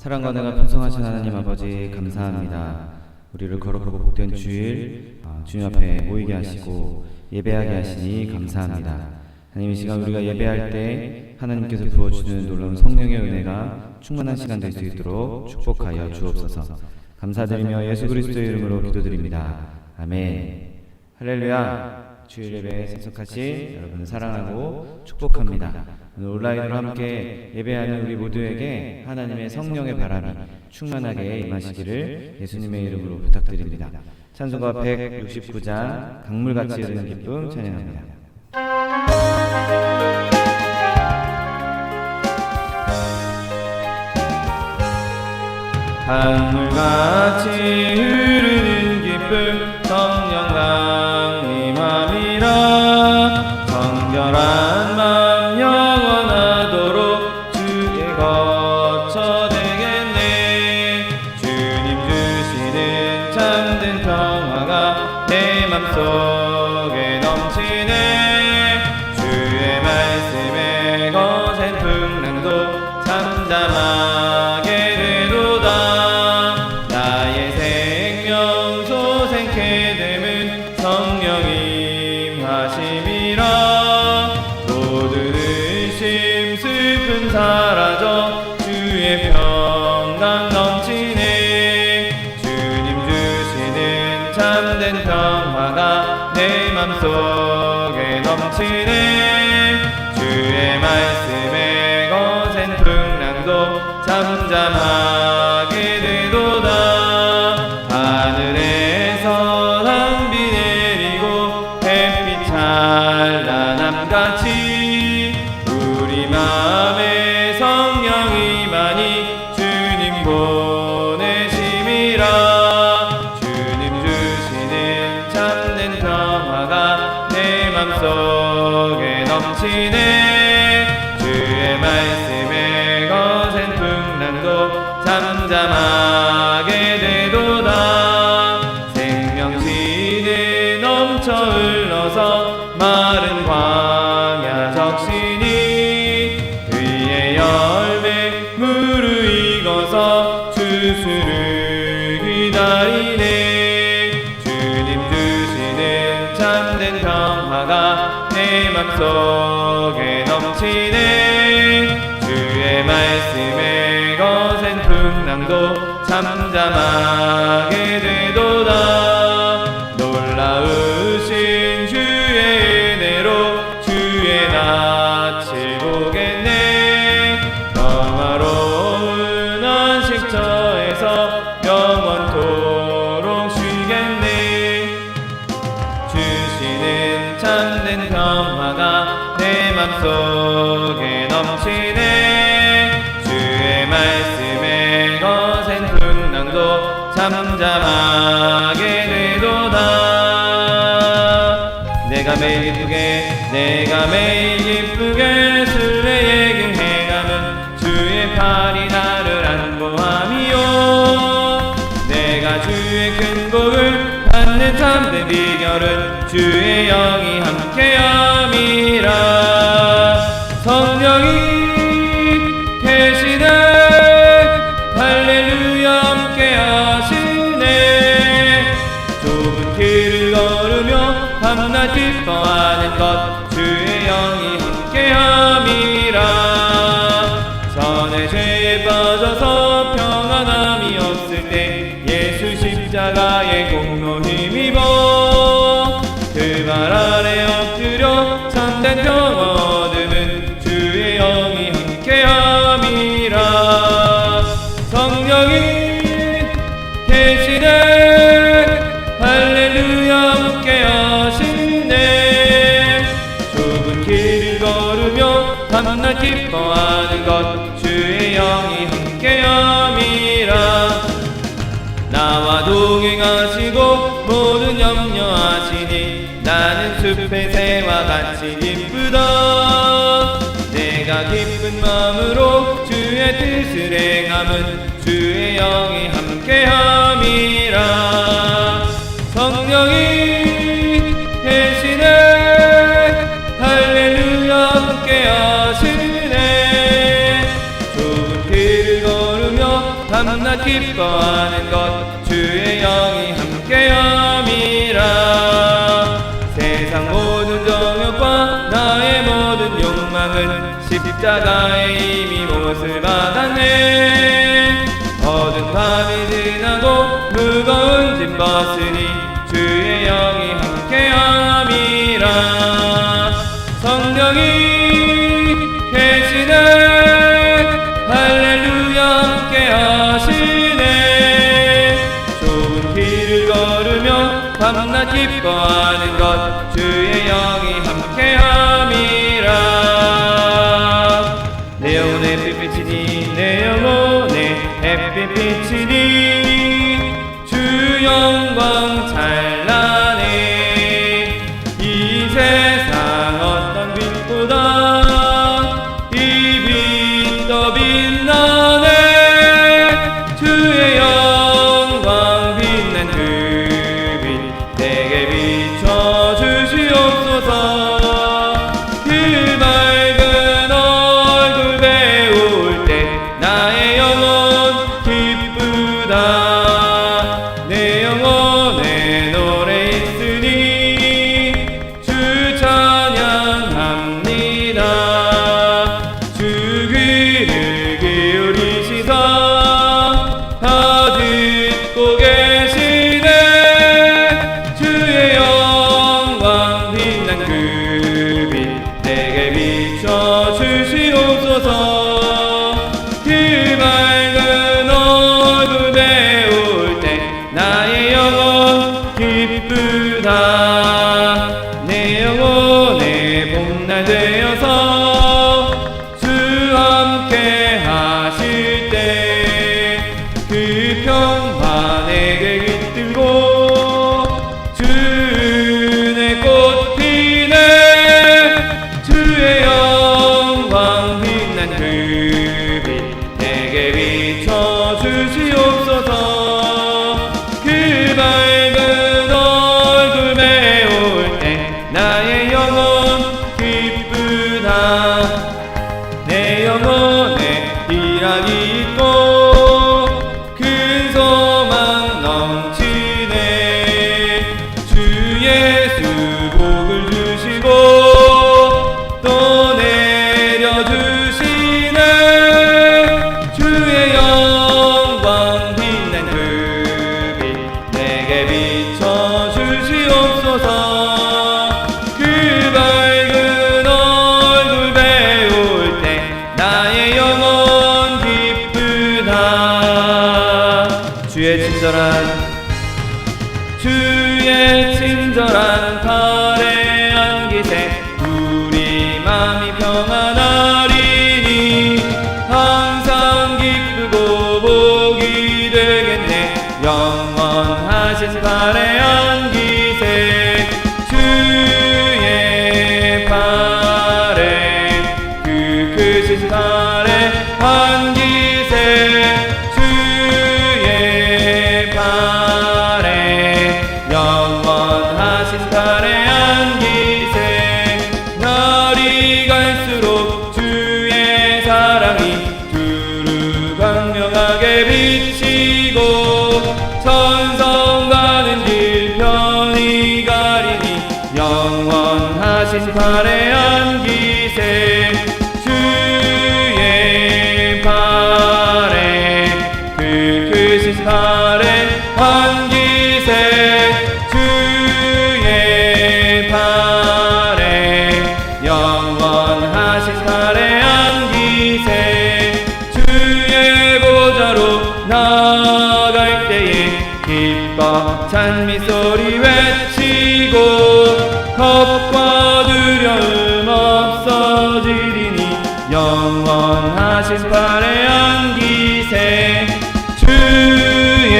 사랑과 은혜가 풍성하신 하나님 아버지 감사합니다. 우리를 거룩하고 복된 주일 주님 앞에 모이게 하시고 예배하게 하시니 감사합니다. 하나님, 이 시간 우리가 예배할 때 하나님께서 부어주는 놀라운 성령의 은혜가 충만한 시간 될 수 있도록 축복하여 주옵소서. 감사드리며 예수 그리스도의 이름으로 기도드립니다. 아멘. 할렐루야. 주일 예배에 참석하신 여러분을 사랑하고 축복합니다. 오늘 온라인으로 함께 예배하는 우리 모두에게 하나님의 성령의 바람이 충만하게 임하시기를 예수님의 이름으로 부탁드립니다. 찬송가 169장 강물같이 흐르는 기쁨 찬양합니다. 강물같이 흐르는 기쁨 성령 강림함이라. 정결한 맘 영원하도록 주의 거처 되겠네. 주님 주시는 참된 평화가 내 맘속에 넘치네. 주의 말씀에 거센 풍랑도 잠잠하게 되도다. 나의 생명 소생케 됨은 성령이 임하심이라. 모든 의심 슬픔 사라져 주의 평강 넘치네. 주님 주시는 참된 평화가 내 맘속에 넘치네. 주의 말씀에 거센 풍랑도 잠잠하게 되도다. 하늘에서 단비 내리고 햇빛 찬란함같이 우리 맘에 성령이 많이 주님 보내심이라. 주님 주시는 참된 평화가 내 맘속에 넘치네. 주의 말씀에 거센 풍랑도 잠잠하게 되도다. 생명신이 넘쳐 흘러서 마른 광야 적시니 의의 열매 무르익어서 주수를 기다리네. 주님 주시는 참된 평화가 내 맘속에 넘치네. 주의 말씀에 거센 풍랑도 잠잠하게 되도다. 놀라우신 주의 은혜로 주의 낯을 보겠네. 평화로운 안식처에서 영원토록 쉬겠네. 주시는 참된 평화가 내 맘속에 넘치네. 주의 말씀에 거센 풍랑도 잠잠하게 되도다. 내가 매일 기쁘게 순례의 길 행하면 주의 팔이 나를 안보함이요. 내가 주의 큰 복을 받는 참된 비결은 주의 영이 함께함이라. 성령이 계시네. 할렐루야 함께하시네. 좁은 길을 걸으며 밤낮 기뻐하는 것 주의 영이 함께함이라. 선의 죄에 빠져서 평안함이 없을 때 예수 십자가의 공로 힘입어 그 발 아래 엎드려 참된 평화 얻음은 주의 영이 함께함이라. 성령이 계시네. 할렐루야 함께하시네. 좁은 길을 걸으며 밤낮 기뻐하는 것 주의 영이 함께함이라. 나와 동행하시고 모든 염려하시니 나는 숲의 새와 같이 기쁘다. 내가 기쁜 마음으로 주의 뜻을 행함은 주의 영이 함께함이라. 성령이 계시네. 할렐루야 함께하시네. 좁은 길을 걸으며 십자가에 이미 못을 받았네. 어두운 밤이 지나고 무거운 짐 벗으니 주의 영이 함께함이라. 성령이 계시네. 할렐루야 함께하시네. 좁은 길을 걸으며 밤낮 기뻐하는 것 주의 영이 함께함이라. 내 영혼의 햇빛이니 내 영혼의 햇빛이니 주 영광 찬란해. 이 세상 어떤 빛보다 이 빛 더 빛나네. 주의 영광 빛난 그 빛 내게 비춰 주시옵소서. 그 밝은 얼굴 배울 때 나의 영혼 기쁘다. 내 영혼에 노래 있으니 주 찬양합니다. 주 귀를 기울이시사 다 듣고 계시네. 주의 영광 빛난 그 빛 내게 비춰 주시옵소서. 그 밝은 얼굴 배울 때 나의 영혼 기쁘다. 내 영혼의 봄날 되어서 주 함께 하실 때 그 평화 내게 깃들고 주 은혜 꽃 피네. 주의 영광 빛난 그 빛 내게 비춰 주시옵소서. 그 밝은 얼굴 배울 때 나의 영혼 기쁘다. 내 영혼에 희락이 있고 큰 소망 넘치네. 주 예수 복을 주시고 또 내려주시네. 주의 영광 빛난 그 빛 내게 비춰 주시옵소서. 그 밝은 얼굴 배울 때 나의 영혼 기쁘다. 주의 친절한 팔에 안기세 우리 맘이 평안하리니. 항상 기쁘고 복이 되겠네. 영원하신 팔에 안기세. 주의 팔에 그 크신 팔에 안기세. 주의 팔에 영원하신 팔에 안기세. 날이 갈수록 주의 사랑이 두루 광명하게 비치고 천성 가는 길 편히 가리니. 영원하신 팔에 안기세. 주의 팔에 그 크신 팔에 안기세. 주의 팔에 영원하신 팔에 안기세. 주의 보좌로 나아갈 때에 기뻐 찬미 소리 외치고 겁과 두려움 없어지리니. 영원하신 팔에 안기세. 주의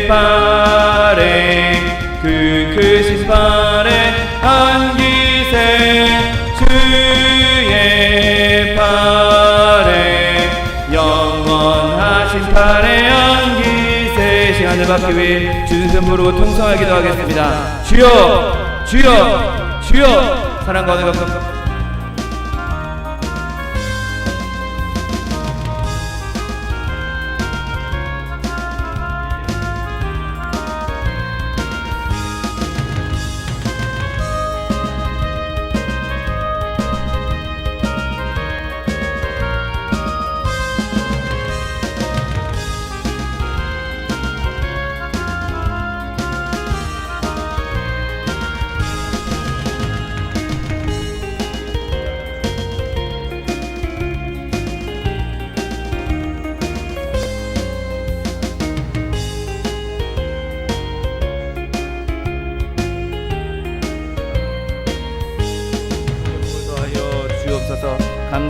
팔에 그 크신 팔에 안기세. 주의 팔에 영원하신 팔에 안기세. 시간을 받기 위해 주승선 부르고 통성하게 기도하겠습니다. 주여 주여 주여. 사랑과 은혜가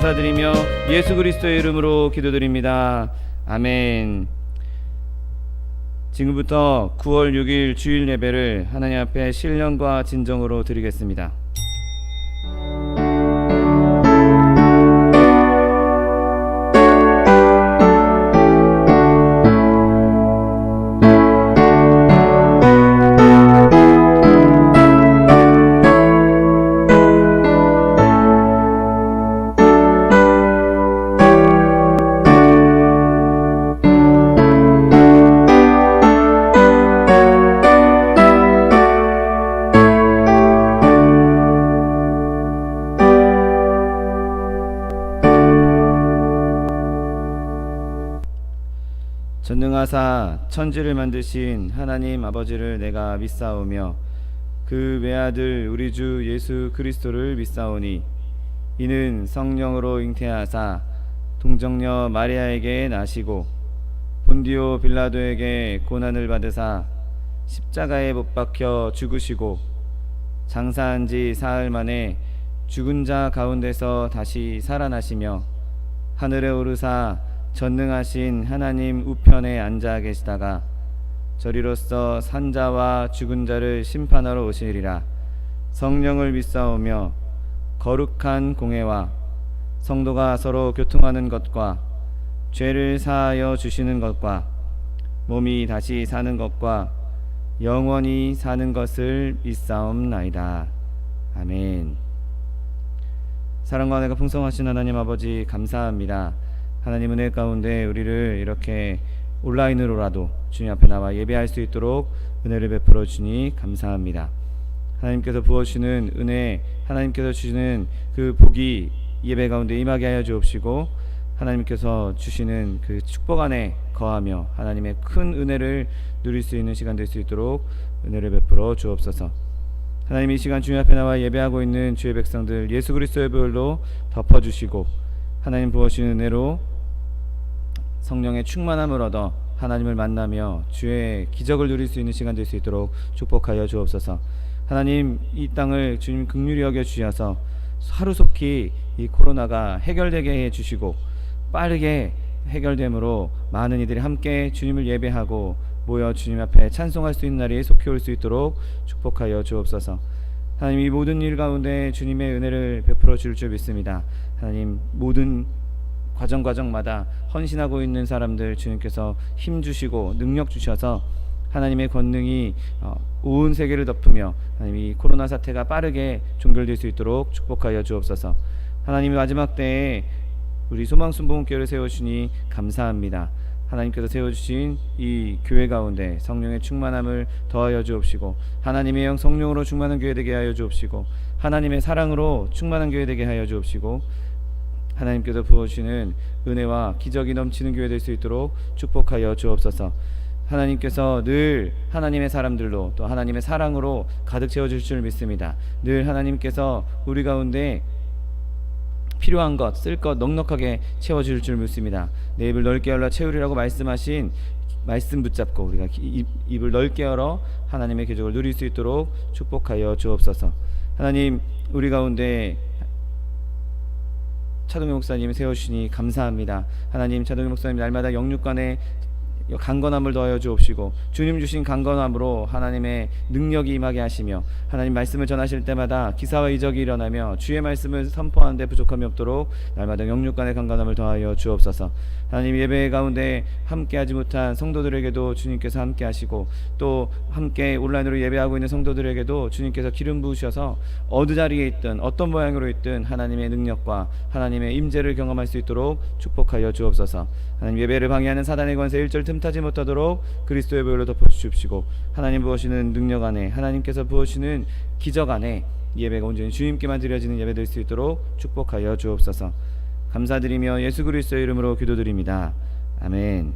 감사드리며 예수 그리스도의 이름으로 기도드립니다. 아멘. 지금부터 9월 6일 주일 예배를 하나님 앞에 신령과 진정으로 드리겠습니다. 전능하사 천지를 만드신 하나님 아버지를 내가 믿사오며 그 외아들 우리 주 예수 그리스도를 믿사오니 이는 성령으로 잉태하사 동정녀 마리아에게 나시고 본디오 빌라도에게 고난을 받으사 십자가에 못 박혀 죽으시고 장사한 지 사흘 만에 죽은 자 가운데서 다시 살아나시며 하늘에 오르사 전능하신 하나님 우편에 앉아 계시다가 저리로서 산자와 죽은 자를 심판하러 오시리라. 성령을 믿사오며 거룩한 공회와 성도가 서로 교통하는 것과 죄를 사하여 주시는 것과 몸이 다시 사는 것과 영원히 사는 것을 믿사옵나이다. 아멘. 사랑과 은혜가 풍성하신 하나님 아버지 감사합니다. 하나님 은혜 가운데 우리를 이렇게 온라인으로라도 주님 앞에 나와 예배할 수 있도록 은혜를 베풀어 주니 감사합니다. 하나님께서 부어주시는 은혜, 하나님께서 주시는 그 복이 예배 가운데 임하게 하여 주옵시고 하나님께서 주시는 그 축복 안에 거하며 하나님의 큰 은혜를 누릴 수 있는 시간 될 수 있도록 은혜를 베풀어 주옵소서. 하나님 이 시간 주님 앞에 나와 예배하고 있는 주의 백성들 예수 그리스도의 보혈로 덮어주시고 하나님 부어주시는 은혜로 성령의 충만함을 얻어 하나님을 만나며 주의 기적을 누릴 수 있는 시간 될 수 있도록 축복하여 주옵소서. 하나님 이 땅을 주님 긍휼히 여겨 주셔서 하루속히 이 코로나가 해결되게 해 주시고 빠르게 해결됨으로 많은 이들이 함께 주님을 예배하고 모여 주님 앞에 찬송할 수 있는 날이 속히 올 수 있도록 축복하여 주옵소서. 하나님 이 모든 일 가운데 주님의 은혜를 베풀어 줄 줄 믿습니다. 하나님 모든 과정마다 헌신하고 있는 사람들 주님께서 힘 주시고 능력 주셔서 하나님의 권능이 온 세계를 덮으며 하나님 이 코로나 사태가 빠르게 종결될 수 있도록 축복하여 주옵소서. 하나님이 마지막 때에 우리 소망순복음교회를 세우시니 감사합니다. 하나님께서 세워주신 이 교회 가운데 성령의 충만함을 더하여 주옵시고 하나님의 영 성령으로 충만한 교회 되게 하여 주옵시고 하나님의 사랑으로 충만한 교회 되게 하여 주옵시고 하나님께서 부어주시는 은혜와 기적이 넘치는 교회 될 수 있도록 축복하여 주옵소서. 하나님께서 늘 하나님의 사람들로 또 하나님의 사랑으로 가득 채워줄 줄 믿습니다. 늘 하나님께서 우리 가운데 필요한 것, 쓸 것 넉넉하게 채워줄 줄 믿습니다. 내 입을 넓게 열어 채우리라고 말씀하신 말씀 붙잡고 우리가 입을 넓게 열어 하나님의 기적을 누릴 수 있도록 축복하여 주옵소서. 하나님 우리 가운데 차동희 목사님 세워주시니 감사합니다. 하나님 차동희 목사님 날마다 영육간에 강건함을 더하여 주옵시고 주님 주신 강건함으로 하나님의 능력이 임하게 하시며 하나님 말씀을 전하실 때마다 기사와 이적이 일어나며 주의 말씀을 선포하는 데 부족함이 없도록 날마다 영육간의 강건함을 더하여 주옵소서. 하나님 예배 가운데 함께하지 못한 성도들에게도 주님께서 함께하시고 또 함께 온라인으로 예배하고 있는 성도들에게도 주님께서 기름 부으셔서 어느 자리에 있든 어떤 모양으로 있든 하나님의 능력과 하나님의 임재를 경험할 수 있도록 축복하여 주옵소서. 하나님 예배를 방해하는 사단의 권세 일절 틈타지 못하도록 그리스도의 보혈로 덮어주십시고 하나님 부으시는 능력 안에 하나님께서 부으시는 기적 안에 예배가 온전히 주님께만 드려지는 예배 될 수 있도록 축복하여 주옵소서. 감사드리며 예수 그리스도의 이름으로 기도드립니다. 아멘.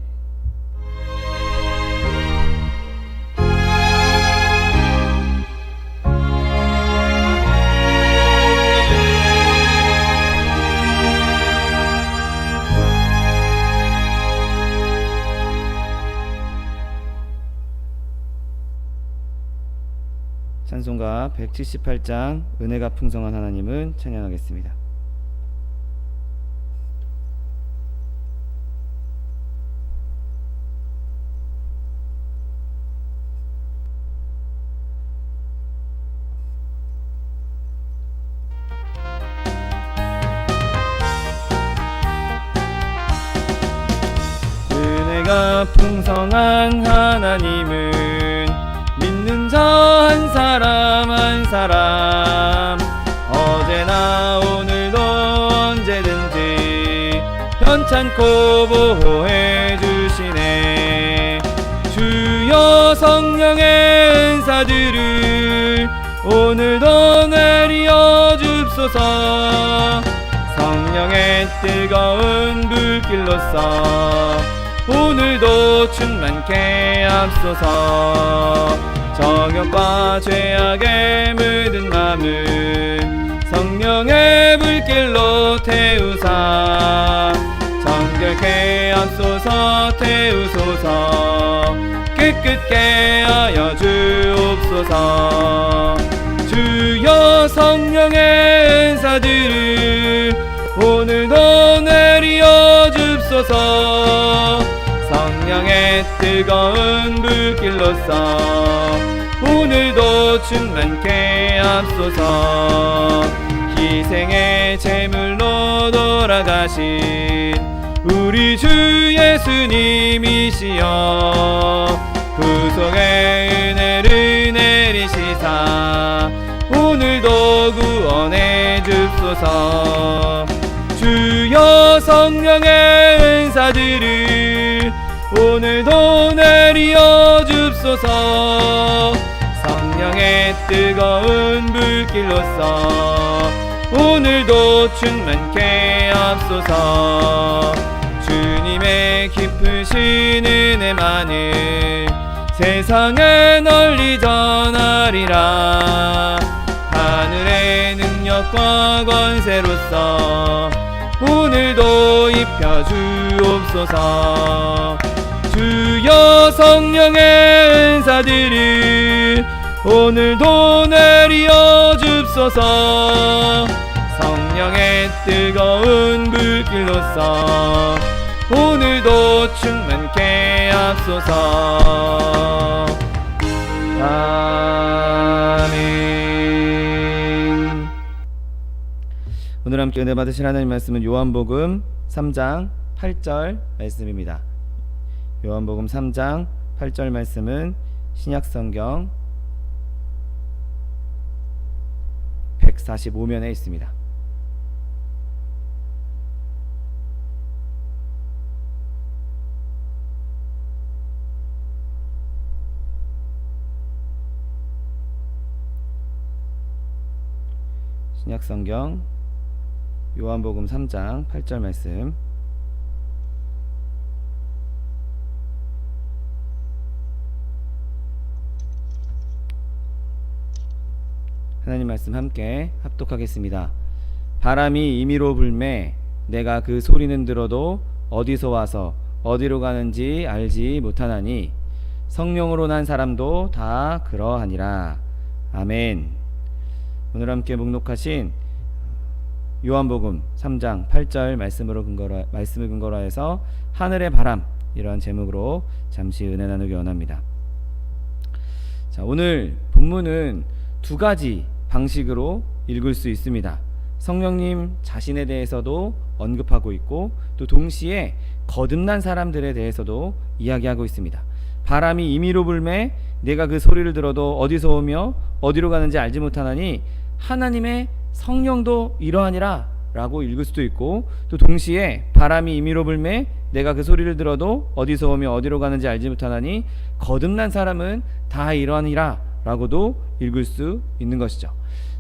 찬송가 178장 은혜가 풍성한 하나님은 찬양하겠습니다. 하나님은 믿는 자 한 사람 한 사람 어제나 오늘도 언제든지 편찮고 보호해 주시네. 주여 성령의 은사들을 오늘도 내리어 줍소서. 성령의 뜨거운 불길로서 오늘도 충만케 앞소서. 정욕과 죄악에 묻은 마음을 성령의 불길로 태우사 정결케 앞소서. 태우소서. 깨끗게 하여 주옵소서. 주여 성령의 은사들을 오늘도 내리어 줍소서. 성령의 뜨거운 불길로서 오늘도 충만케 앞소서. 희생의 제물로 돌아가신 우리 주 예수님이시여 구속의 은혜를 내리시사 오늘도 구원해 줍소서. 주여 성령의 은사들을 오늘도 내리어 줍소서. 성령의 뜨거운 불길로서 오늘도 충만케 앞소서. 주님의 깊으신 은혜만을 세상에 널리 전하리라. 하늘의 능력과 권세로서 오늘도 입혀 주옵소서. 주여 성령의 은사들을 오늘도 내리어 줍소서. 성령의 뜨거운 불길로서 오늘도 충만케 앞소서. 아멘. 오늘 함께 은혜 받으실 하나님 말씀은 요한복음 3장 8절 말씀입니다. 요한복음 3장 8절 말씀은 신약성경 145면에 있습니다. 신약성경 요한복음 3장 8절 말씀 하나님 말씀 함께 합독하겠습니다. 바람이 임의로 불매 내가 그 소리는 들어도 어디서 와서 어디로 가는지 알지 못하나니 성령으로 난 사람도 다 그러하니라. 아멘. 오늘 함께 묵독하신 요한복음 3장 8절 말씀을 근거로 해서 하늘의 바람 이러한 제목으로 잠시 은혜 나누기 원합니다. 자, 오늘 본문은 두 가지 방식으로 읽을 수 있습니다. 성령님 자신에 대해서도 언급하고 있고 또 동시에 거듭난 사람들에 대해서도 이야기하고 있습니다. 바람이 임의로 불매 내가 그 소리를 들어도 어디서 오며 어디로 가는지 알지 못하나니 하나님의 성령도 이러하니라 라고 읽을 수도 있고 또 동시에 바람이 임의로 불매 내가 그 소리를 들어도 어디서 오며 어디로 가는지 알지 못하나니 거듭난 사람은 다 이러하니라 라고도 읽을 수 있는 것이죠.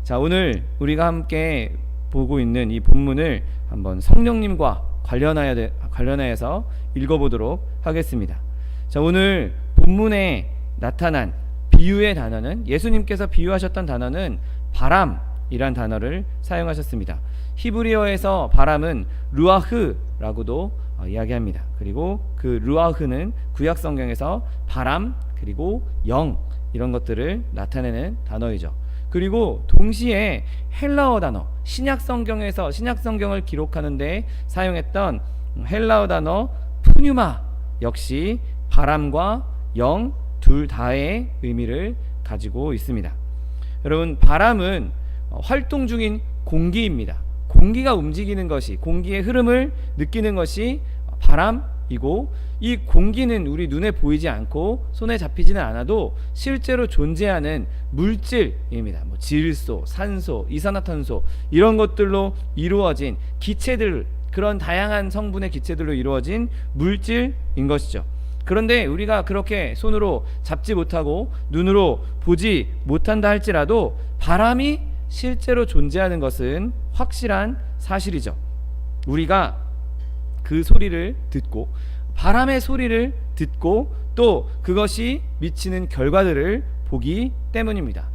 자, 오늘 우리가 함께 보고 있는 이 본문을 한번 성령님과 관련하여서 읽어보도록 하겠습니다. 자, 오늘 본문에 나타난 비유의 단어는 예수님께서 비유하셨던 단어는 바람이란 단어를 사용하셨습니다. 히브리어에서 바람은 루아흐라고도 이야기합니다. 그리고 그 루아흐는 구약 성경에서 바람 그리고 영 이런 것들을 나타내는 단어이죠. 그리고 동시에 헬라어 단어 신약 성경을 기록하는데 사용했던 헬라어 단어 푸뉴마 역시 바람과 영 둘 다의 의미를 가지고 있습니다. 여러분, 바람은 활동 중인 공기입니다. 공기가 움직이는 것이, 공기의 흐름을 느끼는 것이 공기이고, 이 공기는 우리 눈에 보이지 않고 손에 잡히지는 않아도 실제로 존재하는 물질입니다. 뭐 질소, 산소, 이산화탄소 이런 것들로 이루어진 기체들, 그런 다양한 성분의 기체들로 이루어진 물질인 것이죠. 그런데 우리가 그렇게 손으로 잡지 못하고 눈으로 보지 못한다 할지라도 바람이 실제로 존재하는 것은 확실한 사실이죠. 우리가 그 소리를 듣고, 바람의 소리를 듣고, 또 그것이 미치는 결과들을 보기 때문입니다.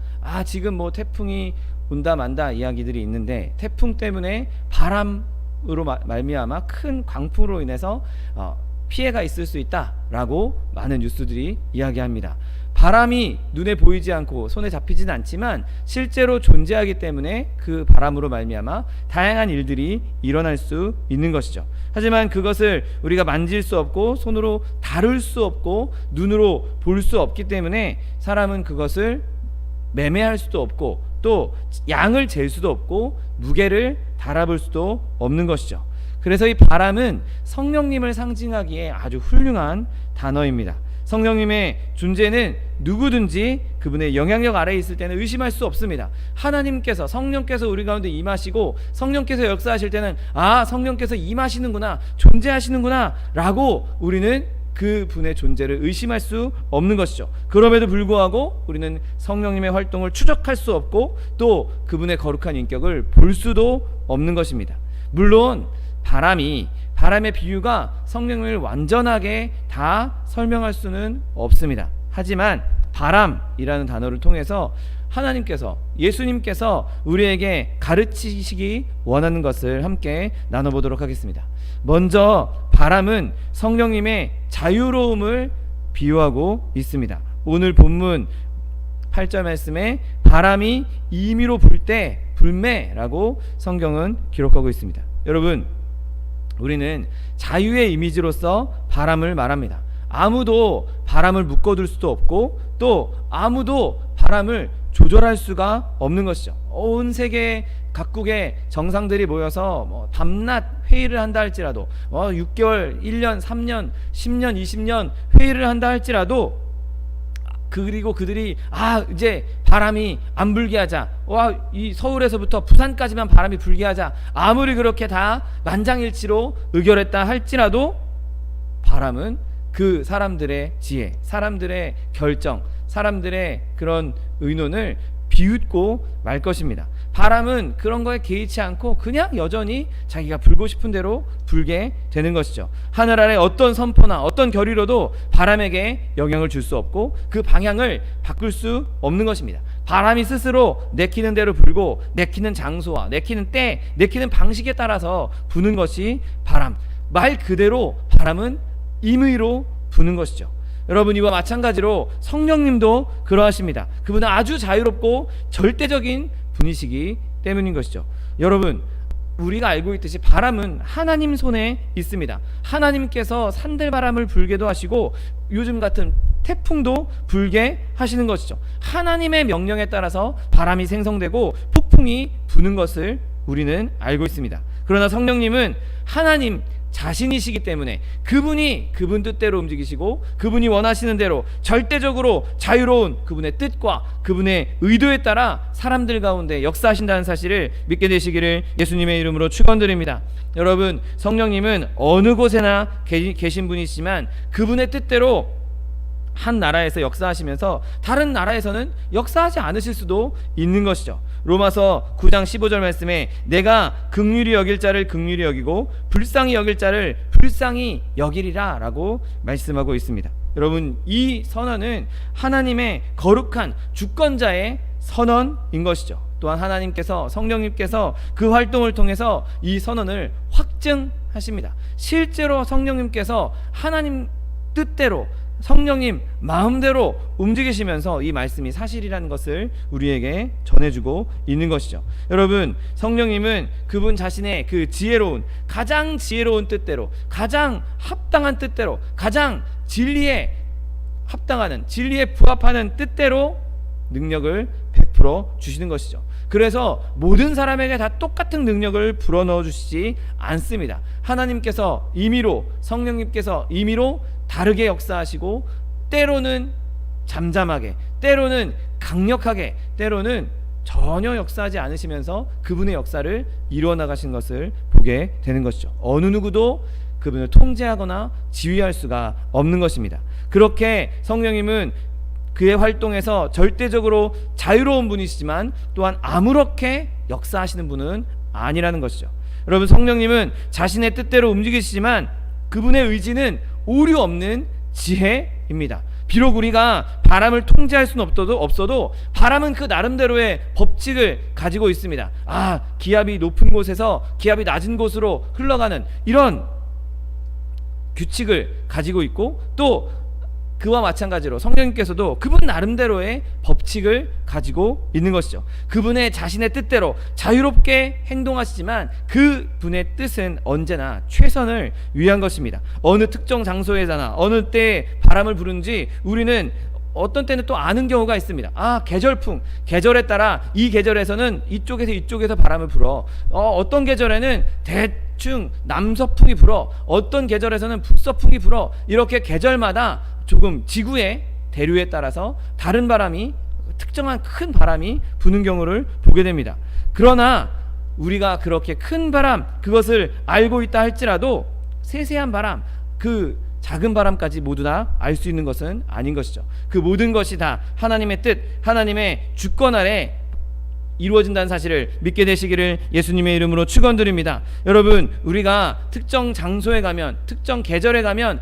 지금 뭐 태풍이 온다 만다 이야기들이 있는데, 태풍 때문에 바람으로 말미암아 큰 광풍으로 인해서 피해가 있을 수 있다라고 많은 뉴스들이 이야기합니다. 바람이 눈에 보이지 않고 손에 잡히지는 않지만 실제로 존재하기 때문에 그 바람으로 말미암아 다양한 일들이 일어날 수 있는 것이죠. 하지만 그것을 우리가 만질 수 없고 손으로 다룰 수 없고 눈으로 볼 수 없기 때문에 사람은 그것을 매매할 수도 없고 또 양을 잴 수도 없고 무게를 달아볼 수도 없는 것이죠. 그래서 이 바람은 성령님을 상징하기에 아주 훌륭한 단어입니다. 성령님의 존재는 누구든지 그분의 영향력 아래에 있을 때는 의심할 수 없습니다. 하나님께서, 성령께서 우리 가운데 임하시고 성령께서 역사하실 때는 성령께서 임하시는구나, 존재하시는구나 라고 우리는 그분의 존재를 의심할 수 없는 것이죠. 그럼에도 불구하고 우리는 성령님의 활동을 추적할 수 없고 또 그분의 거룩한 인격을 볼 수도 없는 것입니다. 물론 바람의 비유가 성령님을 완전하게 다 설명할 수는 없습니다. 하지만 바람이라는 단어를 통해서 하나님께서, 예수님께서 우리에게 가르치시기 원하는 것을 함께 나눠보도록 하겠습니다. 먼저 바람은 성령님의 자유로움을 비유하고 있습니다. 오늘 본문 8절 말씀에 바람이 임의로 불 때 불매라고 성경은 기록하고 있습니다. 여러분, 우리는 자유의 이미지로서 바람을 말합니다. 아무도 바람을 묶어둘 수도 없고 또 아무도 바람을 조절할 수가 없는 것이죠. 온 세계 각국의 정상들이 모여서 밤낮 회의를 한다 할지라도 6개월, 1년, 3년, 10년, 20년 회의를 한다 할지라도, 그리고 그들이 이제 바람이 안 불게 하자, 이 서울에서부터 부산까지만 바람이 불게 하자, 아무리 그렇게 다 만장일치로 의결했다 할지라도 바람은 그 사람들의 지혜, 사람들의 결정, 사람들의 그런 의논을 비웃고 말 것입니다. 바람은 그런 거에 개의치 않고 그냥 여전히 자기가 불고 싶은 대로 불게 되는 것이죠. 하늘 아래 어떤 선포나 어떤 결의로도 바람에게 영향을 줄 수 없고 그 방향을 바꿀 수 없는 것입니다. 바람이 스스로 내키는 대로 불고 내키는 장소와 내키는 때, 내키는 방식에 따라서 부는 것이 바람. 말 그대로 바람은 임의로 부는 것이죠. 여러분, 이와 마찬가지로 성령님도 그러하십니다. 그분은 아주 자유롭고 절대적인 분이시기 때문인 것이죠. 여러분, 우리가 알고 있듯이 바람은 하나님 손에 있습니다. 하나님께서 산들바람을 불게도 하시고 요즘 같은 태풍도 불게 하시는 것이죠. 하나님의 명령에 따라서 바람이 생성되고 폭풍이 부는 것을 우리는 알고 있습니다. 그러나 성령님은 하나님 자신이시기 때문에 그분이 그분 뜻대로 움직이시고 그분이 원하시는 대로 절대적으로 자유로운 그분의 뜻과 그분의 의도에 따라 사람들 가운데 역사하신다는 사실을 믿게 되시기를 예수님의 이름으로 축원드립니다. 여러분, 성령님은 어느 곳에나 계신 분이시지만 그분의 뜻대로 한 나라에서 역사하시면서 다른 나라에서는 역사하지 않으실 수도 있는 것이죠. 로마서 9장 15절 말씀에 내가 긍휼히 여길 자를 긍휼히 여기고 불쌍히 여길 자를 불쌍히 여기리라 라고 말씀하고 있습니다. 여러분, 이 선언은 하나님의 거룩한 주권자의 선언인 것이죠. 또한 하나님께서, 성령님께서 그 활동을 통해서 이 선언을 확증하십니다. 실제로 성령님께서 하나님 뜻대로, 성령님 마음대로 움직이시면서 이 말씀이 사실이라는 것을 우리에게 전해주고 있는 것이죠. 여러분, 성령님은 그분 자신의 그 지혜로운, 가장 지혜로운 뜻대로, 가장 합당한 뜻대로, 가장 진리에 합당하는, 진리에 부합하는 뜻대로 능력을 베풀어 주시는 것이죠. 그래서 모든 사람에게 다 똑같은 능력을 불어넣어 주시지 않습니다. 하나님께서 임의로, 성령님께서 임의로 다르게 역사하시고, 때로는 잠잠하게, 때로는 강력하게, 때로는 전혀 역사하지 않으시면서 그분의 역사를 이루어 나가신 것을 보게 되는 것이죠. 어느 누구도 그분을 통제하거나 지휘할 수가 없는 것입니다. 그렇게 성령님은 그의 활동에서 절대적으로 자유로운 분이시지만 또한 아무렇게 역사하시는 분은 아니라는 것이죠. 여러분, 성령님은 자신의 뜻대로 움직이시지만 그분의 의지는 오류 없는 지혜입니다. 비록 우리가 바람을 통제할 수는 없어도 바람은 그 나름대로의 법칙을 가지고 있습니다. 기압이 높은 곳에서 기압이 낮은 곳으로 흘러가는 이런 규칙을 가지고 있고, 또 그와 마찬가지로 성령님께서도 그분 나름대로의 법칙을 가지고 있는 것이죠. 그분의 자신의 뜻대로 자유롭게 행동하시지만 그분의 뜻은 언제나 최선을 위한 것입니다. 어느 특정 장소에서나 어느 때에 바람을 부르는지 우리는 어떤 때는 또 아는 경우가 있습니다. 계절풍, 계절에 따라 이 계절에서는 이쪽에서 바람을 불어. 어떤 계절에는 대충 남서풍이 불어. 어떤 계절에서는 북서풍이 불어. 이렇게 계절마다 조금 지구의 대류에 따라서 다른 바람이, 특정한 큰 바람이 부는 경우를 보게 됩니다. 그러나 우리가 그렇게 큰 바람, 그것을 알고 있다 할지라도 세세한 바람, 그 작은 바람까지 모두 다 알 수 있는 것은 아닌 것이죠. 그 모든 것이 다 하나님의 뜻, 하나님의 주권 아래 이루어진다는 사실을 믿게 되시기를 예수님의 이름으로 축원드립니다. 여러분, 우리가 특정 장소에 가면, 특정 계절에 가면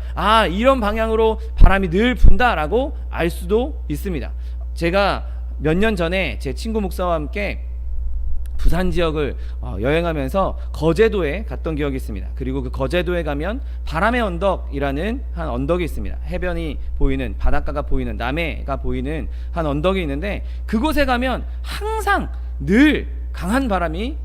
이런 방향으로 바람이 늘 분다라고 알 수도 있습니다. 제가 몇 년 전에 제 친구 목사와 함께 부산 지역을 여행하면서 거제도에 갔던 기억이 있습니다. 그리고 그 거제도에 가면 바람의 언덕이라는 한 언덕이 있습니다. 해변이 보이는, 바닷가가 보이는, 남해가 보이는 한 언덕이 있는데, 그곳에 가면 항상 늘 강한 바람이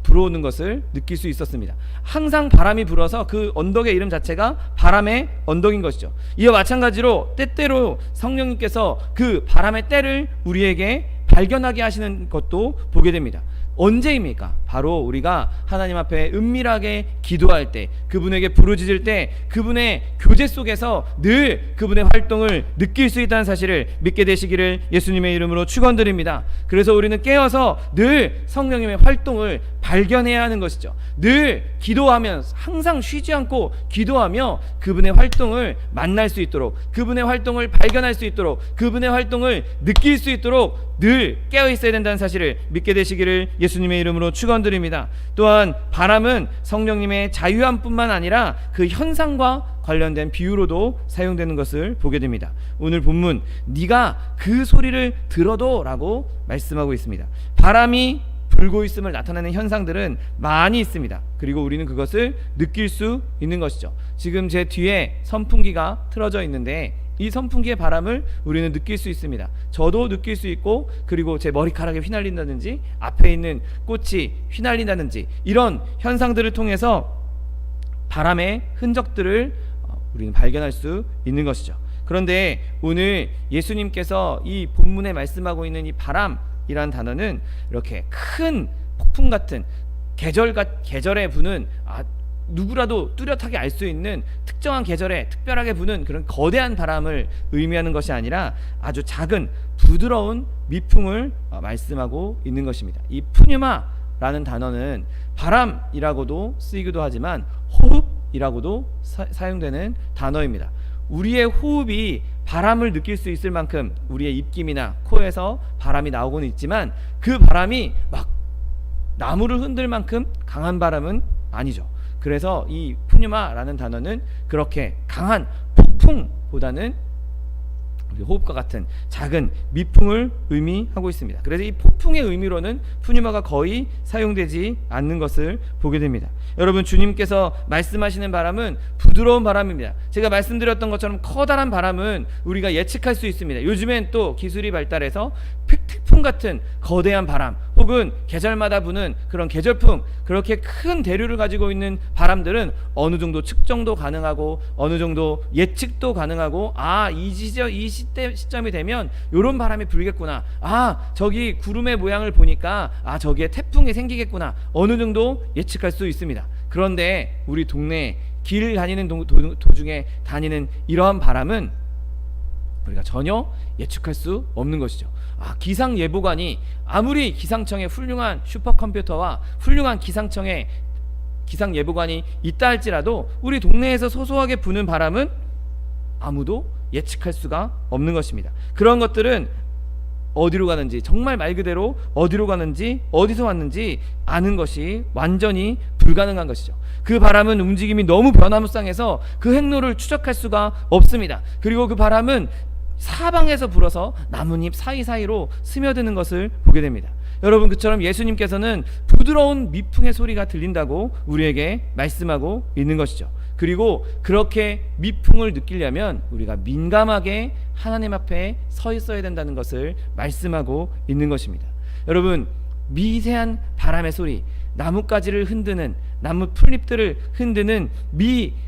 불어오는 것을 느낄 수 있었습니다. 항상 바람이 불어서 그 언덕의 이름 자체가 바람의 언덕인 것이죠. 이와 마찬가지로 때때로 성령님께서 그 바람의 때를 우리에게 발견하게 하시는 것도 보게 됩니다. 언제입니까? 바로 우리가 하나님 앞에 은밀하게 기도할 때, 그분에게 부르짖을 때, 그분의 교제 속에서 늘 그분의 활동을 느낄 수 있다는 사실을 믿게 되시기를 예수님의 이름으로 축원드립니다. 그래서 우리는 깨어서 늘 성령님의 활동을 발견해야 하는 것이죠. 늘 기도하며, 항상 쉬지 않고 기도하며 그분의 활동을 만날 수 있도록, 그분의 활동을 발견할 수 있도록, 그분의 활동을 느낄 수 있도록 늘 깨어 있어야 된다는 사실을 믿게 되시기를 예수님의 이름으로 축원드립니다. 또한 바람은 성령님의 자유함뿐만 아니라 그 현상과 관련된 비유로도 사용되는 것을 보게 됩니다. 오늘 본문, 네가 그 소리를 들어도 라고 말씀하고 있습니다. 바람이 불고 있음을 나타내는 현상들은 많이 있습니다. 그리고 우리는 그것을 느낄 수 있는 것이죠. 지금 제 뒤에 선풍기가 틀어져 있는데 이 선풍기의 바람을 우리는 느낄 수 있습니다. 저도 느낄 수 있고, 그리고 제 머리카락에 휘날린다든지 앞에 있는 꽃이 휘날린다든지 이런 현상들을 통해서 바람의 흔적들을 우리는 발견할 수 있는 것이죠. 그런데 오늘 예수님께서 이 본문에 말씀하고 있는 이 바람이란 단어는 이렇게 큰 폭풍 같은 계절에 부는 누구라도 뚜렷하게 알 수 있는 특정한 계절에 특별하게 부는 그런 거대한 바람을 의미하는 것이 아니라 아주 작은 부드러운 미풍을 말씀하고 있는 것입니다. 이 푸뉴마라는 단어는 바람이라고도 쓰이기도 하지만 호흡이라고도 사용되는 단어입니다. 우리의 호흡이 바람을 느낄 수 있을 만큼 우리의 입김이나 코에서 바람이 나오고는 있지만 그 바람이 막 나무를 흔들 만큼 강한 바람은 아니죠. 그래서 이 푸뉴마라는 단어는 그렇게 강한 폭풍보다는 우리 호흡과 같은 작은 미풍을 의미하고 있습니다. 그래서 이 폭풍의 의미로는 푸뉴마가 거의 사용되지 않는 것을 보게 됩니다. 여러분, 주님께서 말씀하시는 바람은 부드러운 바람입니다. 제가 말씀드렸던 것처럼 커다란 바람은 우리가 예측할 수 있습니다. 요즘엔 또 기술이 발달해서 태풍 같은 거대한 바람, 혹은 계절마다 부는 그런 계절풍, 그렇게 큰 대류를 가지고 있는 바람들은 어느 정도 측정도 가능하고 어느 정도 예측도 가능하고, 이 시점이 되면 이런 바람이 불겠구나, 저기 구름의 모양을 보니까 저기에 태풍이 생기겠구나, 어느 정도 예측할 수 있습니다. 그런데 우리 동네 길 다니는 도중에 다니는 이러한 바람은 우리가 전혀 예측할 수 없는 것이죠. 기상예보관이 아무리 기상청에 훌륭한 슈퍼컴퓨터와 훌륭한 기상청의 기상예보관이 있다 할지라도 우리 동네에서 소소하게 부는 바람은 아무도 예측할 수가 없는 것입니다. 그런 것들은 어디로 가는지, 정말 말 그대로 어디로 가는지, 어디서 왔는지 아는 것이 완전히 불가능한 것이죠. 그 바람은 움직임이 너무 변화무쌍해서 그 행로를 추적할 수가 없습니다. 그리고 그 바람은 사방에서 불어서 나뭇잎 사이사이로 스며드는 것을 보게 됩니다. 여러분, 그처럼 예수님께서는 부드러운 미풍의 소리가 들린다고 우리에게 말씀하고 있는 것이죠. 그리고 그렇게 미풍을 느끼려면 우리가 민감하게 하나님 앞에 서 있어야 된다는 것을 말씀하고 있는 것입니다. 여러분, 미세한 바람의 소리, 나뭇가지를 흔드는, 나무 풀잎들을 흔드는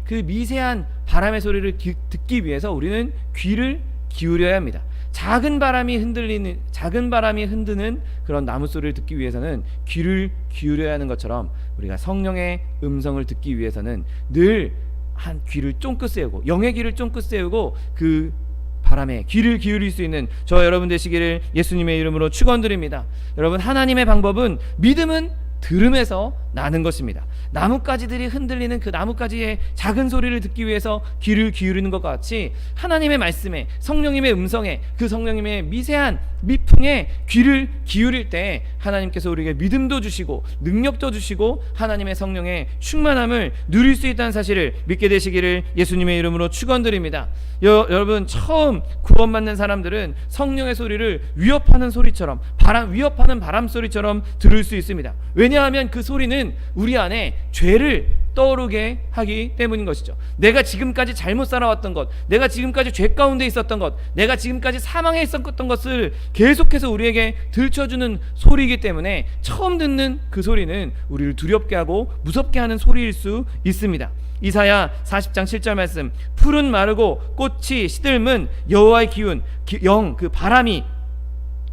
그 미세한 바람의 소리를 듣기 위해서 우리는 귀를 기울여야 합니다. 작은 바람이 흔드는 그런 나무 소리를 듣기 위해서는 귀를 기울여야 하는 것처럼, 우리가 성령의 음성을 듣기 위해서는 늘 한 귀를 쫑긋 세우고, 영의 귀를 쫑긋 세우고 그 바람에 귀를 기울일 수 있는 저 여러분 되시기를 예수님의 이름으로 축원드립니다. 여러분, 하나님의 방법은, 믿음은 들음에서 나는 것입니다. 나뭇가지들이 흔들리는 그 나뭇가지의 작은 소리를 듣기 위해서 귀를 기울이는 것과 같이 하나님의 말씀에, 성령님의 음성에, 그 성령님의 미세한 미풍에 귀를 기울일 때 하나님께서 우리에게 믿음도 주시고 능력도 주시고 하나님의 성령의 충만함을 누릴 수 있다는 사실을 믿게 되시기를 예수님의 이름으로 축원드립니다. 여러분, 처음 구원받는 사람들은 성령의 소리를 위협하는 소리처럼, 위협하는 바람 소리처럼 들을 수 있습니다. 왜냐하면 그 소리는 우리 안에 죄를 떠오르게 하기 때문인 것이죠. 내가 지금까지 잘못 살아왔던 것, 내가 지금까지 죄 가운데 있었던 것, 내가 지금까지 사망에 있었던 것을 계속해서 우리에게 들춰주는 소리이기 때문에 처음 듣는 그 소리는 우리를 두렵게 하고 무섭게 하는 소리일 수 있습니다. 이사야 40장 7절 말씀, 풀은 마르고 꽃이 시들면 여호와의 기운, 그 바람이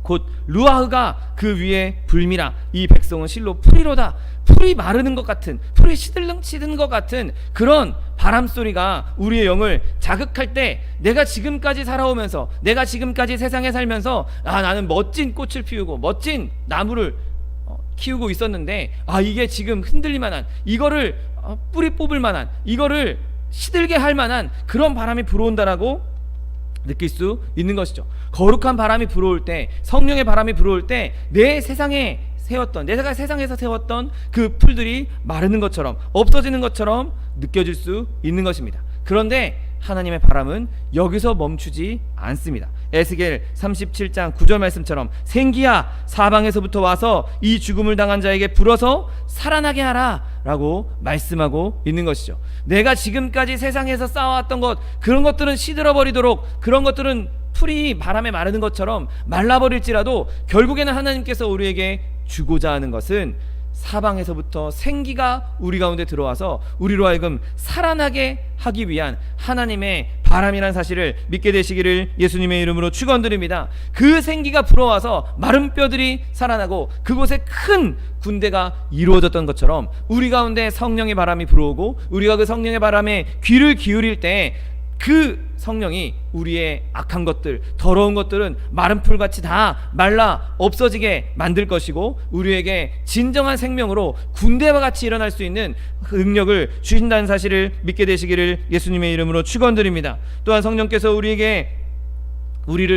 곧 루아흐가 그 위에 불미라. 이 백성은 실로 풀이로다. 풀이 마르는 것 같은, 풀이 시든 것 같은 그런 바람 소리가 우리의 영을 자극할 때, 내가 지금까지 살아오면서, 내가 지금까지 세상에 살면서 나는 멋진 꽃을 피우고 멋진 나무를 키우고 있었는데, 이게 지금 흔들릴 만한, 이거를 뿌리 뽑을 만한, 이거를 시들게 할 만한 그런 바람이 불어온다라고 느낄 수 있는 것이죠. 거룩한 바람이 불어올 때, 성령의 바람이 불어올 때 내가 세상에서 세웠던 그 풀들이 마르는 것처럼, 없어지는 것처럼 느껴질 수 있는 것입니다. 그런데 하나님의 바람은 여기서 멈추지 않습니다. 에스겔 37장 9절 말씀처럼, 생기야 사방에서부터 와서 이 죽음을 당한 자에게 불어서 살아나게 하라 라고 말씀하고 있는 것이죠. 내가 지금까지 세상에서 쌓아왔던 것, 그런 것들은 시들어버리도록, 그런 것들은 풀이 바람에 마르는 것처럼 말라버릴지라도 결국에는 하나님께서 우리에게 주고자 하는 것은 사방에서부터 생기가 우리 가운데 들어와서 우리로 하여금 살아나게 하기 위한 하나님의 바람이라는 사실을 믿게 되시기를 예수님의 이름으로 축원드립니다. 그 생기가 불어와서 마른 뼈들이 살아나고 그곳에 큰 군대가 이루어졌던 것처럼, 우리 가운데 성령의 바람이 불어오고 우리가 그 성령의 바람에 귀를 기울일 때 그 성령이 우리의 악한 것들, 더러운 것들은 마른 풀같이 다 말라 없어지게 만들 것이고, 우리에게 진정한 생명으로 군대와 같이 일어날 수 있는 그 능력을 주신다는 사실을 믿게 되시기를 예수님의 이름으로 축원드립니다. 또한 성령께서 우리를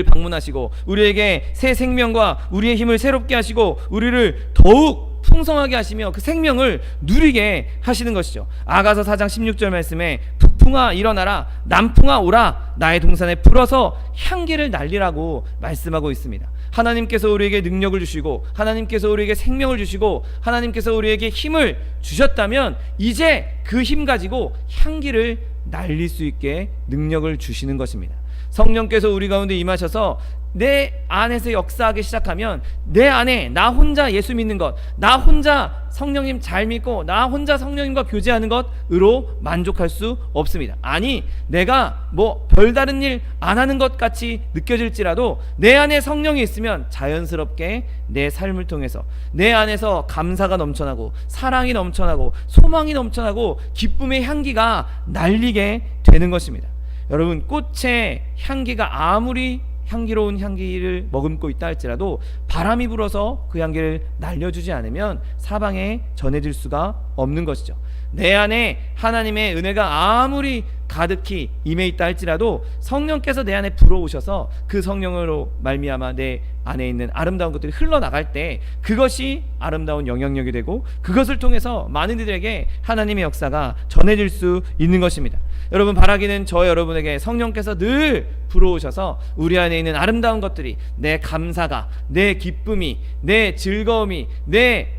방문하시고 우리에게 새 생명과 우리의 힘을 새롭게 하시고 우리를 더욱 풍성하게 하시며 그 생명을 누리게 하시는 것이죠. 아가서 4장 16절 말씀에, 북풍아 일어나라, 남풍아 오라, 나의 동산에 불어서 향기를 날리라고 말씀하고 있습니다. 하나님께서 우리에게 능력을 주시고 하나님께서 우리에게 생명을 주시고 하나님께서 우리에게 힘을 주셨다면 이제 그 힘 가지고 향기를 날릴 수 있게 능력을 주시는 것입니다. 성령께서 우리 가운데 임하셔서 내 안에서 역사하기 시작하면 내 안에 나 혼자 예수 믿는 것, 나 혼자 성령님 잘 믿고 나 혼자 성령님과 교제하는 것으로 만족할 수 없습니다. 아니, 내가 뭐 별다른 일 안 하는 것 같이 느껴질지라도 내 안에 성령이 있으면 자연스럽게 내 삶을 통해서 내 안에서 감사가 넘쳐나고 사랑이 넘쳐나고 소망이 넘쳐나고 기쁨의 향기가 날리게 되는 것입니다. 여러분, 꽃의 향기가 아무리 향기로운 향기를 머금고 있다 할지라도 바람이 불어서 그 향기를 날려주지 않으면 사방에 전해질 수가 없는 것이죠. 내 안에 하나님의 은혜가 아무리 가득히 임해 있다 할지라도 성령께서 내 안에 불어오셔서 그 성령으로 말미암아 내 안에 있는 아름다운 것들이 흘러나갈 때 그것이 아름다운 영향력이 되고 그것을 통해서 많은 이들에게 하나님의 역사가 전해질 수 있는 것입니다. 여러분, 바라기는 저 여러분에게 성령께서 늘 불어오셔서 우리 안에 있는 아름다운 것들이, 내 감사가, 내 기쁨이, 내 즐거움이, 내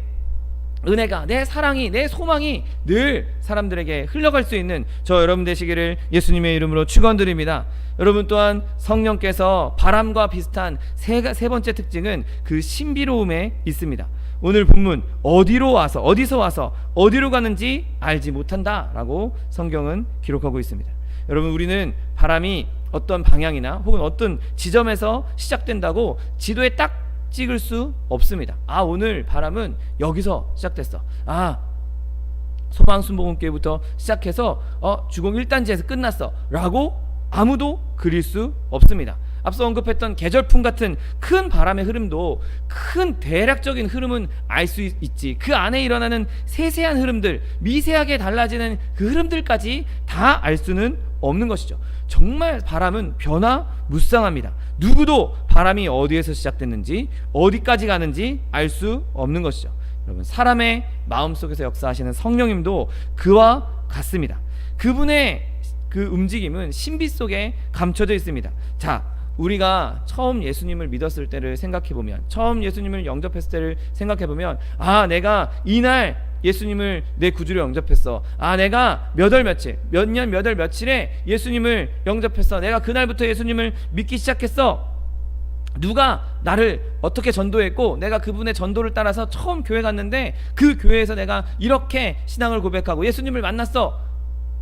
은혜가, 내 사랑이, 내 소망이 늘 사람들에게 흘러갈 수 있는 저 여러분 되시기를 예수님의 이름으로 축원드립니다. 여러분 또한 성령께서 바람과 비슷한 세 번째 특징은 그 신비로움에 있습니다. 오늘 본문 어디서 와서 어디로 가는지 알지 못한다라고 성경은 기록하고 있습니다. 여러분, 우리는 바람이 어떤 방향이나 혹은 어떤 지점에서 시작된다고 지도에 딱 찍을 수 없습니다. 오늘 바람은 여기서 시작됐어. 소방순복음교회부터 시작해서 주공 1단지에서 끝났어 라고 아무도 그릴 수 없습니다. 앞서 언급했던 계절풍 같은 큰 바람의 흐름도 큰 대략적인 흐름은 알 수 있지, 그 안에 일어나는 세세한 흐름들, 미세하게 달라지는 그 흐름들까지 다 알 수는 없는 것이죠. 정말 바람은 변화무쌍합니다. 누구도 바람이 어디에서 시작됐는지 어디까지 가는지 알 수 없는 것이죠. 여러분, 사람의 마음속에서 역사하시는 성령님도 그와 같습니다. 그분의 그 움직임은 신비 속에 감춰져 있습니다. 자, 우리가 처음 예수님을 믿었을 때를 생각해보면, 처음 예수님을 영접했을 때를 생각해보면, 내가 이날 예수님을 내 구주로 영접했어. 내가 몇 월 며칠에 예수님을 영접했어. 내가 그날부터 예수님을 믿기 시작했어. 누가 나를 어떻게 전도했고 내가 그분의 전도를 따라서 처음 교회 갔는데 그 교회에서 내가 이렇게 신앙을 고백하고 예수님을 만났어.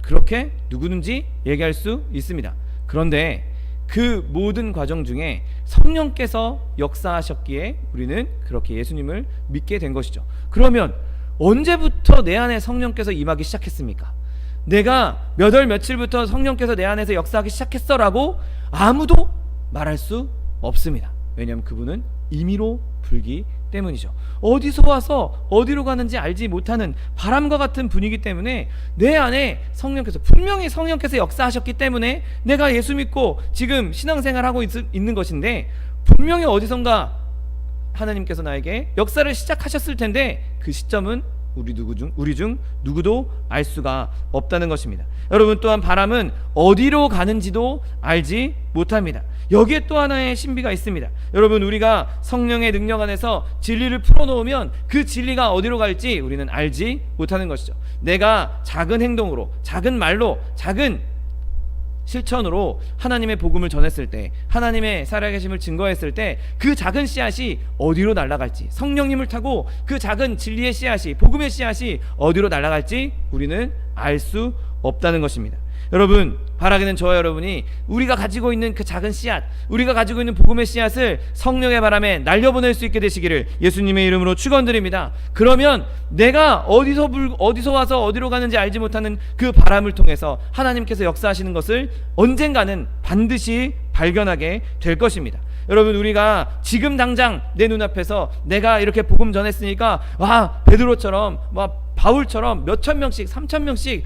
그렇게 누구든지 얘기할 수 있습니다. 그런데 그 모든 과정 중에 성령께서 역사하셨기에 우리는 그렇게 예수님을 믿게 된 것이죠. 그러면 언제부터 내 안에 성령께서 임하기 시작했습니까? 내가 몇 월 며칠부터 성령께서 내 안에서 역사하기 시작했어 라고 아무도 말할 수 없습니다. 왜냐하면 그분은 임의로 불기 때문이죠. 어디서 와서 어디로 가는지 알지 못하는 바람과 같은 분위기 때문에 내 안에 분명히 성령께서 역사하셨기 때문에 내가 예수 믿고 지금 신앙생활하고 있는 것인데, 분명히 어디선가 하나님께서 나에게 역사를 시작하셨을 텐데 그 시점은 우리 중 누구도 알 수가 없다는 것입니다. 여러분, 또한 바람은 어디로 가는지도 알지 못합니다. 여기에 또 하나의 신비가 있습니다. 여러분, 우리가 성령의 능력 안에서 진리를 풀어놓으면 그 진리가 어디로 갈지 우리는 알지 못하는 것이죠. 내가 작은 행동으로, 작은 말로, 작은 실천으로 하나님의 복음을 전했을 때, 하나님의 살아계심을 증거했을 때 그 작은 씨앗이 어디로 날아갈지, 성령님을 타고 그 작은 진리의 씨앗이, 복음의 씨앗이 어디로 날아갈지 우리는 알 수 없다는 것입니다. 여러분, 바라기는 저와 여러분이 우리가 가지고 있는 그 작은 씨앗, 우리가 가지고 있는 복음의 씨앗을 성령의 바람에 날려보낼 수 있게 되시기를 예수님의 이름으로 축원드립니다. 그러면 내가 어디서 와서 어디로 가는지 알지 못하는 그 바람을 통해서 하나님께서 역사하시는 것을 언젠가는 반드시 발견하게 될 것입니다. 여러분, 우리가 지금 당장 내 눈앞에서 내가 이렇게 복음 전했으니까 베드로처럼 바울처럼 몇천 명씩 3,000명씩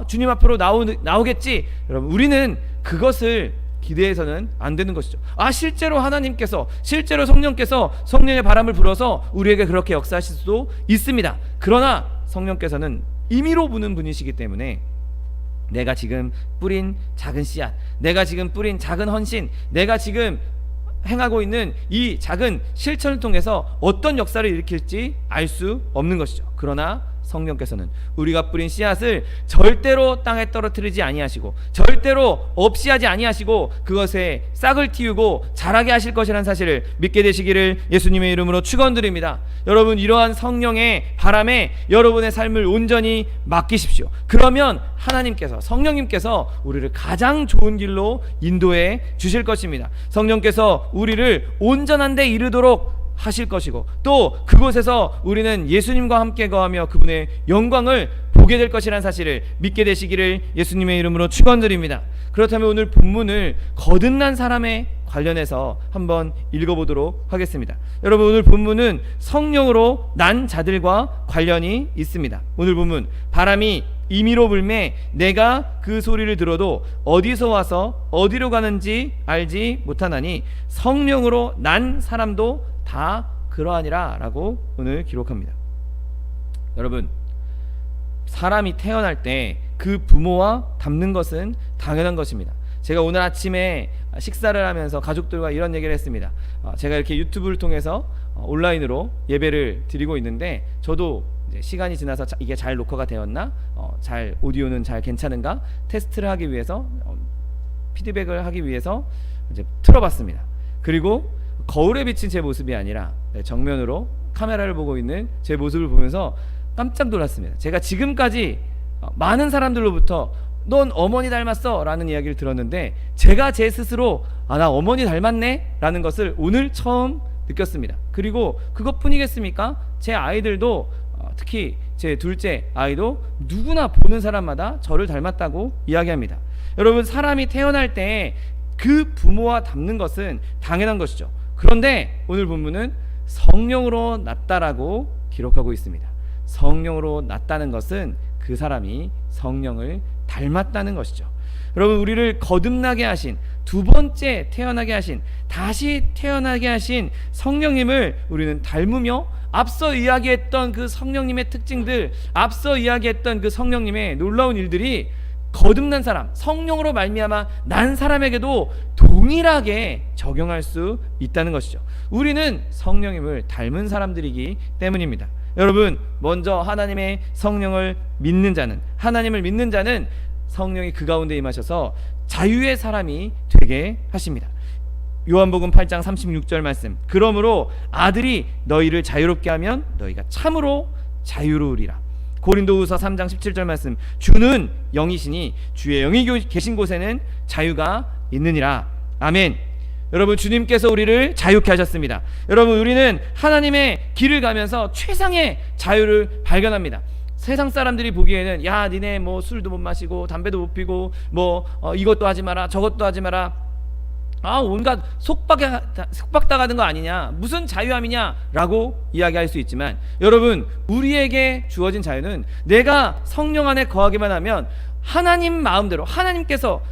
주님 앞으로 나오겠지. 여러분, 우리는 그것을 기대해서는 안 되는 것이죠. 실제로 하나님께서, 실제로 성령께서 성령의 바람을 불어서 우리에게 그렇게 역사하실 수도 있습니다. 그러나 성령께서는 임의로 부는 분이시기 때문에 내가 지금 뿌린 작은 씨앗, 내가 지금 뿌린 작은 헌신, 내가 지금 행하고 있는 이 작은 실천을 통해서 어떤 역사를 일으킬지 알 수 없는 것이죠. 그러나 성령께서는 우리가 뿌린 씨앗을 절대로 땅에 떨어뜨리지 아니하시고 절대로 없이 하지 아니하시고 그것에 싹을 틔우고 자라게 하실 것이라는 사실을 믿게 되시기를 예수님의 이름으로 축원드립니다. 여러분, 이러한 성령의 바람에 여러분의 삶을 온전히 맡기십시오. 그러면 하나님께서, 성령님께서 우리를 가장 좋은 길로 인도해 주실 것입니다. 성령께서 우리를 온전한 데 이르도록 하실 것이고 또 그곳에서 우리는 예수님과 함께 거하며 그분의 영광을 보게 될 것이라는 사실을 믿게 되시기를 예수님의 이름으로 축원드립니다. 그렇다면 오늘 본문을 거듭난 사람에 관련해서 한번 읽어보도록 하겠습니다. 여러분, 오늘 본문은 성령으로 난 자들과 관련이 있습니다. 오늘 본문, 바람이 임의로 불매 내가 그 소리를 들어도 어디서 와서 어디로 가는지 알지 못하나니 성령으로 난 사람도 다 그러하니라 라고 오늘 기록합니다. 여러분, 사람이 태어날 때 그 부모와 닮는 것은 당연한 것입니다. 제가 오늘 아침에 식사를 하면서 가족들과 이런 얘기를 했습니다. 제가 이렇게 유튜브를 통해서 온라인으로 예배를 드리고 있는데 저도 이제 시간이 지나서 이게 잘 녹화가 되었나, 잘 오디오는 잘 괜찮은가 테스트를 하기 위해서 피드백을 하기 위해서 이제 틀어봤습니다. 그리고 거울에 비친 제 모습이 아니라 정면으로 카메라를 보고 있는 제 모습을 보면서 깜짝 놀랐습니다. 제가 지금까지 많은 사람들로부터 넌 어머니 닮았어 라는 이야기를 들었는데 제가 제 스스로 나 어머니 닮았네 라는 것을 오늘 처음 느꼈습니다. 그리고 그것뿐이겠습니까? 제 아이들도 특히 제 둘째 아이도 누구나 보는 사람마다 저를 닮았다고 이야기합니다. 여러분, 사람이 태어날 때 그 부모와 닮는 것은 당연한 것이죠. 그런데 오늘 본문은 성령으로 났다라고 기록하고 있습니다. 성령으로 났다는 것은 그 사람이 성령을 닮았다는 것이죠. 여러분, 우리를 거듭나게 하신, 두 번째 태어나게 하신, 다시 태어나게 하신 성령님을 우리는 닮으며 앞서 이야기했던 그 성령님의 특징들, 앞서 이야기했던 그 성령님의 놀라운 일들이 거듭난 사람, 성령으로 말미암아 난 사람에게도 동일하게 적용할 수 있다는 것이죠. 우리는 성령님을 닮은 사람들이기 때문입니다. 여러분, 먼저 하나님의 성령을 믿는 자는, 하나님을 믿는 자는 성령이 그 가운데 임하셔서 자유의 사람이 되게 하십니다. 요한복음 8장 36절 말씀, 그러므로 아들이 너희를 자유롭게 하면 너희가 참으로 자유로우리라. 고린도후서 3장 17절 말씀, 주는 영이시니 주의 영이 계신 곳에는 자유가 있느니라. 아멘. 여러분, 주님께서 우리를 자유케 하셨습니다. 여러분, 우리는 하나님의 길을 가면서 최상의 자유를 발견합니다. 세상 사람들이 보기에는 야, 니네 뭐 술도 못 마시고 담배도 못 피고 뭐 이것도 하지 마라 저것도 하지 마라, 온갖 속박당하는 거 아니냐, 무슨 자유함이냐 라고 이야기할 수 있지만 여러분, 우리에게 주어진 자유는 내가 성령 안에 거하기만 하면 하나님 마음대로 하나님께서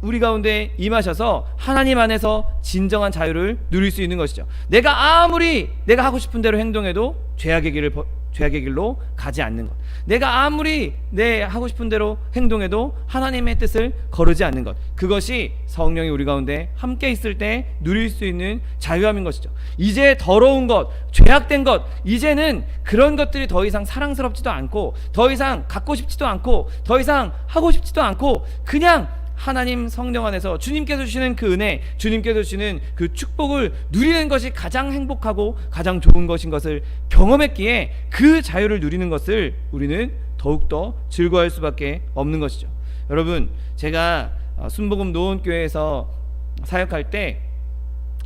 우리 가운데 임하셔서 하나님 안에서 진정한 자유를 누릴 수 있는 것이죠. 내가 아무리 내가 하고 싶은 대로 행동해도 죄악의 길로 가지 않는 것, 내가 아무리 내 하고 싶은 대로 행동해도 하나님의 뜻을 거르지 않는 것, 그것이 성령이 우리 가운데 함께 있을 때 누릴 수 있는 자유함인 것이죠. 이제 더러운 것, 죄악된 것, 이제는 그런 것들이 더 이상 사랑스럽지도 않고 더 이상 갖고 싶지도 않고 더 이상 하고 싶지도 않고 그냥 하나님 성령 안에서 주님께서 주시는 그 은혜, 주님께서 주시는 그 축복을 누리는 것이 가장 행복하고 가장 좋은 것인 것을 경험했기에 그 자유를 누리는 것을 우리는 더욱더 즐거워할 수밖에 없는 것이죠. 여러분, 제가 순복음 노원교회에서 사역할 때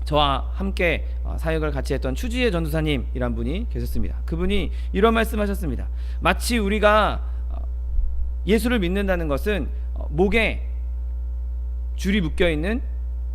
저와 함께 사역을 같이 했던 추지혜 전도사님이란 분이 계셨습니다. 그분이 이런 말씀하셨습니다. 마치 우리가 예수를 믿는다는 것은 목에 줄이 묶여있는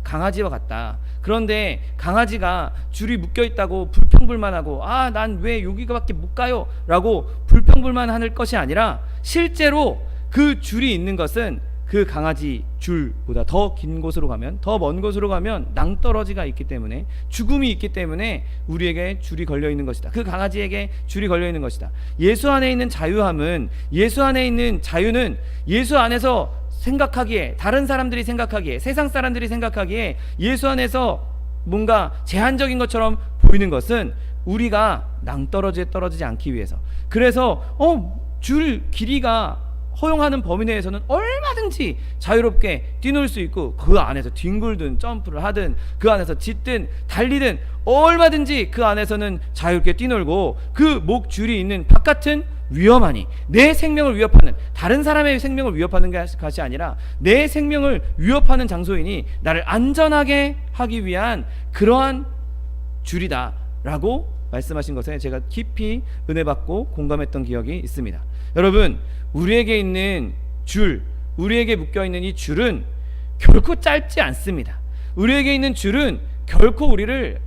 강아지와 같다. 그런데 강아지가 줄이 묶여있다고 불평불만하고 난 왜 여기밖에 못 가요? 라고 불평불만할 것이 아니라 실제로 그 줄이 있는 것은 그 강아지 줄보다 더 긴 곳으로 가면, 더 먼 곳으로 가면 낭떠러지가 있기 때문에, 죽음이 있기 때문에 우리에게 줄이 걸려있는 것이다. 그 강아지에게 줄이 걸려있는 것이다. 예수 안에 있는 자유함은, 예수 안에 있는 자유는 예수 안에서 생각하기에, 다른 사람들이 생각하기에, 세상 사람들이 생각하기에 예수 안에서 뭔가 제한적인 것처럼 보이는 것은 우리가 낭떠러지에 떨어지지 않기 위해서, 그래서 줄 길이가 허용하는 범위 내에서는 얼마든지 자유롭게 뛰놀 수 있고, 그 안에서 뒹굴든 점프를 하든 그 안에서 짖든 달리든 얼마든지 그 안에서는 자유롭게 뛰놀고, 그 목줄이 있는 바깥은 위험하니, 내 생명을 위협하는, 다른 사람의 생명을 위협하는 것이 아니라 내 생명을 위협하는 장소이니 나를 안전하게 하기 위한 그러한 줄이다 라고 말씀하신 것에 제가 깊이 은혜 받고 공감했던 기억이 있습니다. 여러분, 우리에게 있는 줄, 우리에게 묶여있는 이 줄은 결코 짧지 않습니다. 우리에게 있는 줄은 결코 우리를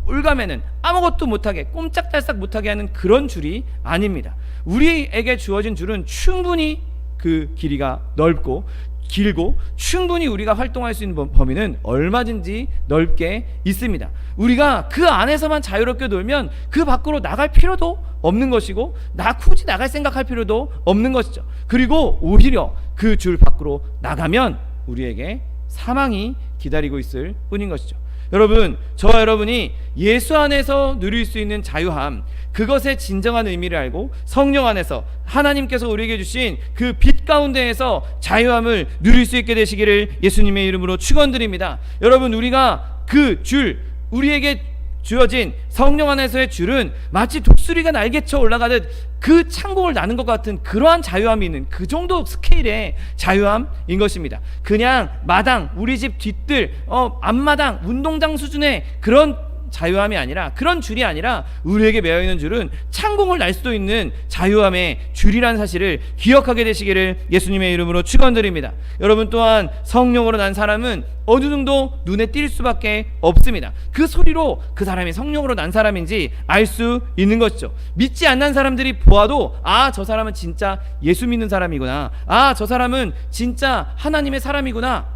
올가매는, 아무것도 못하게, 꼼짝달싹 못하게 하는 그런 줄이 아닙니다. 우리에게 주어진 줄은 충분히 그 길이가 넓고 길고, 충분히 우리가 활동할 수 있는 범위는 얼마든지 넓게 있습니다. 우리가 그 안에서만 자유롭게 놀면 그 밖으로 나갈 필요도 없는 것이고, 굳이 나갈 생각할 필요도 없는 것이죠. 그리고 오히려 그 줄 밖으로 나가면 우리에게 사망이 기다리고 있을 뿐인 것이죠. 여러분, 저와 여러분이 예수 안에서 누릴 수 있는 자유함, 그것의 진정한 의미를 알고 성령 안에서 하나님께서 우리에게 주신 그 빛 가운데에서 자유함을 누릴 수 있게 되시기를 예수님의 이름으로 축원드립니다. 여러분, 우리가 그 줄, 우리에게 주어진 성령 안에서의 줄은 마치 독수리가 날개쳐 올라가듯 그 창공을 나는 것 같은 그러한 자유함이 있는 그 정도 스케일의 자유함인 것입니다. 그냥 마당, 우리 집 뒤뜰, 앞마당, 운동장 수준의 그런 자유함이 아니라, 그런 줄이 아니라, 우리에게 매어있는 줄은 창공을 날 수도 있는 자유함의 줄이라는 사실을 기억하게 되시기를 예수님의 이름으로 축원드립니다. 여러분 또한 성령으로 난 사람은 어느 정도 눈에 띌 수밖에 없습니다. 그 소리로 그 사람이 성령으로 난 사람인지 알 수 있는 것이죠. 믿지 않는 사람들이 보아도, 아, 저 사람은 진짜 예수 믿는 사람이구나, 아, 저 사람은 진짜 하나님의 사람이구나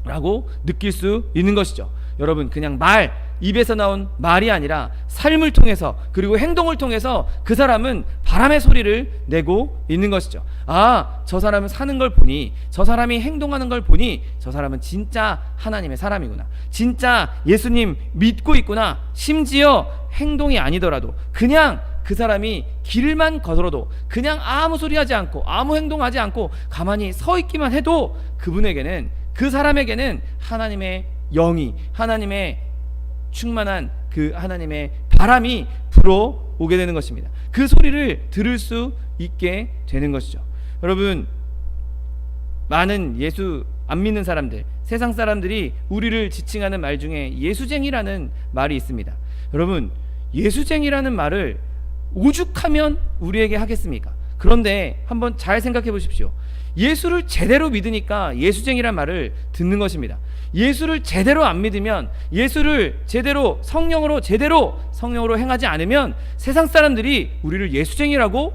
라고 느낄 수 있는 것이죠. 여러분, 그냥 입에서 나온 말이 아니라 삶을 통해서, 그리고 행동을 통해서 그 사람은 바람의 소리를 내고 있는 것이죠. 아, 저 사람은 사는 걸 보니, 저 사람이 행동하는 걸 보니 저 사람은 진짜 하나님의 사람이구나, 진짜 예수님 믿고 있구나. 심지어 행동이 아니더라도 그냥 그 사람이 길만 걸어도 그냥 아무 소리 하지 않고 아무 행동하지 않고 가만히 서 있기만 해도 그분에게는, 그 사람에게는 하나님의 영이, 하나님의 충만한 그 하나님의 바람이 불어오게 되는 것입니다. 그 소리를 들을 수 있게 되는 것이죠. 여러분, 많은 예수 안 믿는 사람들, 세상 사람들이 우리를 지칭하는 말 중에 예수쟁이라는 말이 있습니다. 여러분, 예수쟁이라는 말을 오죽하면 우리에게 하겠습니까? 그런데 한번 잘 생각해 보십시오. 예수를 제대로 믿으니까 예수쟁이란 말을 듣는 것입니다. 예수를 제대로 안 믿으면, 예수를 제대로 성령으로 행하지 않으면 세상 사람들이 우리를 예수쟁이라고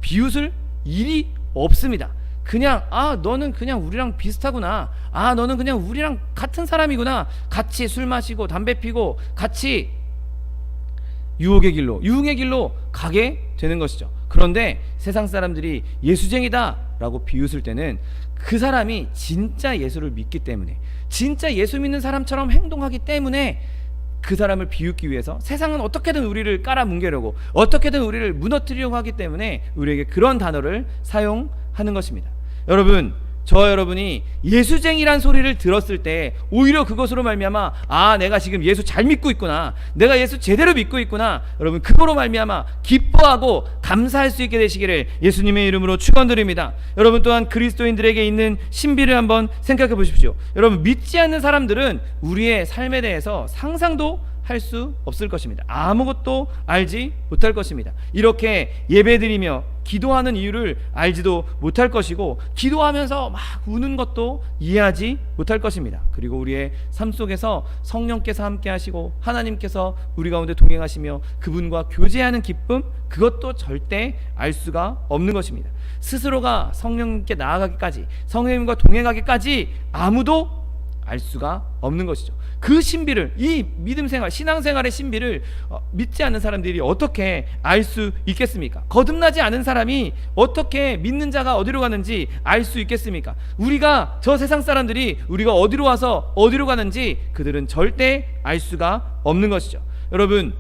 비웃을 일이 없습니다. 그냥, 아, 너는 그냥 우리랑 비슷하구나, 아, 너는 그냥 우리랑 같은 사람이구나, 같이 술 마시고 담배 피고 같이 유흥의 길로 가게 되는 것이죠. 그런데 세상 사람들이 예수쟁이다 라고 비웃을 때는 그 사람이 진짜 예수를 믿기 때문에, 진짜 예수 믿는 사람처럼 행동하기 때문에 그 사람을 비웃기 위해서 세상은 어떻게든 우리를 깔아뭉개려고, 어떻게든 우리를 무너뜨리려고 하기 때문에 우리에게 그런 단어를 사용하는 것입니다. 여러분, 저와 여러분이 예수쟁이란 소리를 들었을 때 오히려 그것으로 말미암아, 아, 내가 지금 예수 잘 믿고 있구나, 내가 예수 제대로 믿고 있구나, 여러분, 그거로 말미암아 기뻐하고 감사할 수 있게 되시기를 예수님의 이름으로 축원드립니다. 여러분 또한 그리스도인들에게 있는 신비를 한번 생각해 보십시오. 여러분, 믿지 않는 사람들은 우리의 삶에 대해서 상상도 할 수 없을 것입니다. 아무것도 알지 못할 것입니다. 이렇게 예배드리며 기도하는 이유를 알지도 못할 것이고, 기도하면서 막 우는 것도 이해하지 못할 것입니다. 그리고 우리의 삶 속에서 성령께서 함께 하시고 하나님께서 우리 가운데 동행하시며 그분과 교제하는 기쁨, 그것도 절대 알 수가 없는 것입니다. 스스로가 성령님께 나아가기까지, 성령님과 동행하기까지 아무도 알 수가 없는 것이죠. 그 신비를, 이 믿음생활, 신앙생활의 신비를 믿지 않는 사람들이 어떻게 알 수 있겠습니까? 거듭나지 않은 사람이 어떻게 믿는 자가 어디로 가는지 알 수 있겠습니까? 우리가, 저 세상 사람들이 우리가 어디로 와서 어디로 가는지 그들은 절대 알 수가 없는 것이죠. 여러분,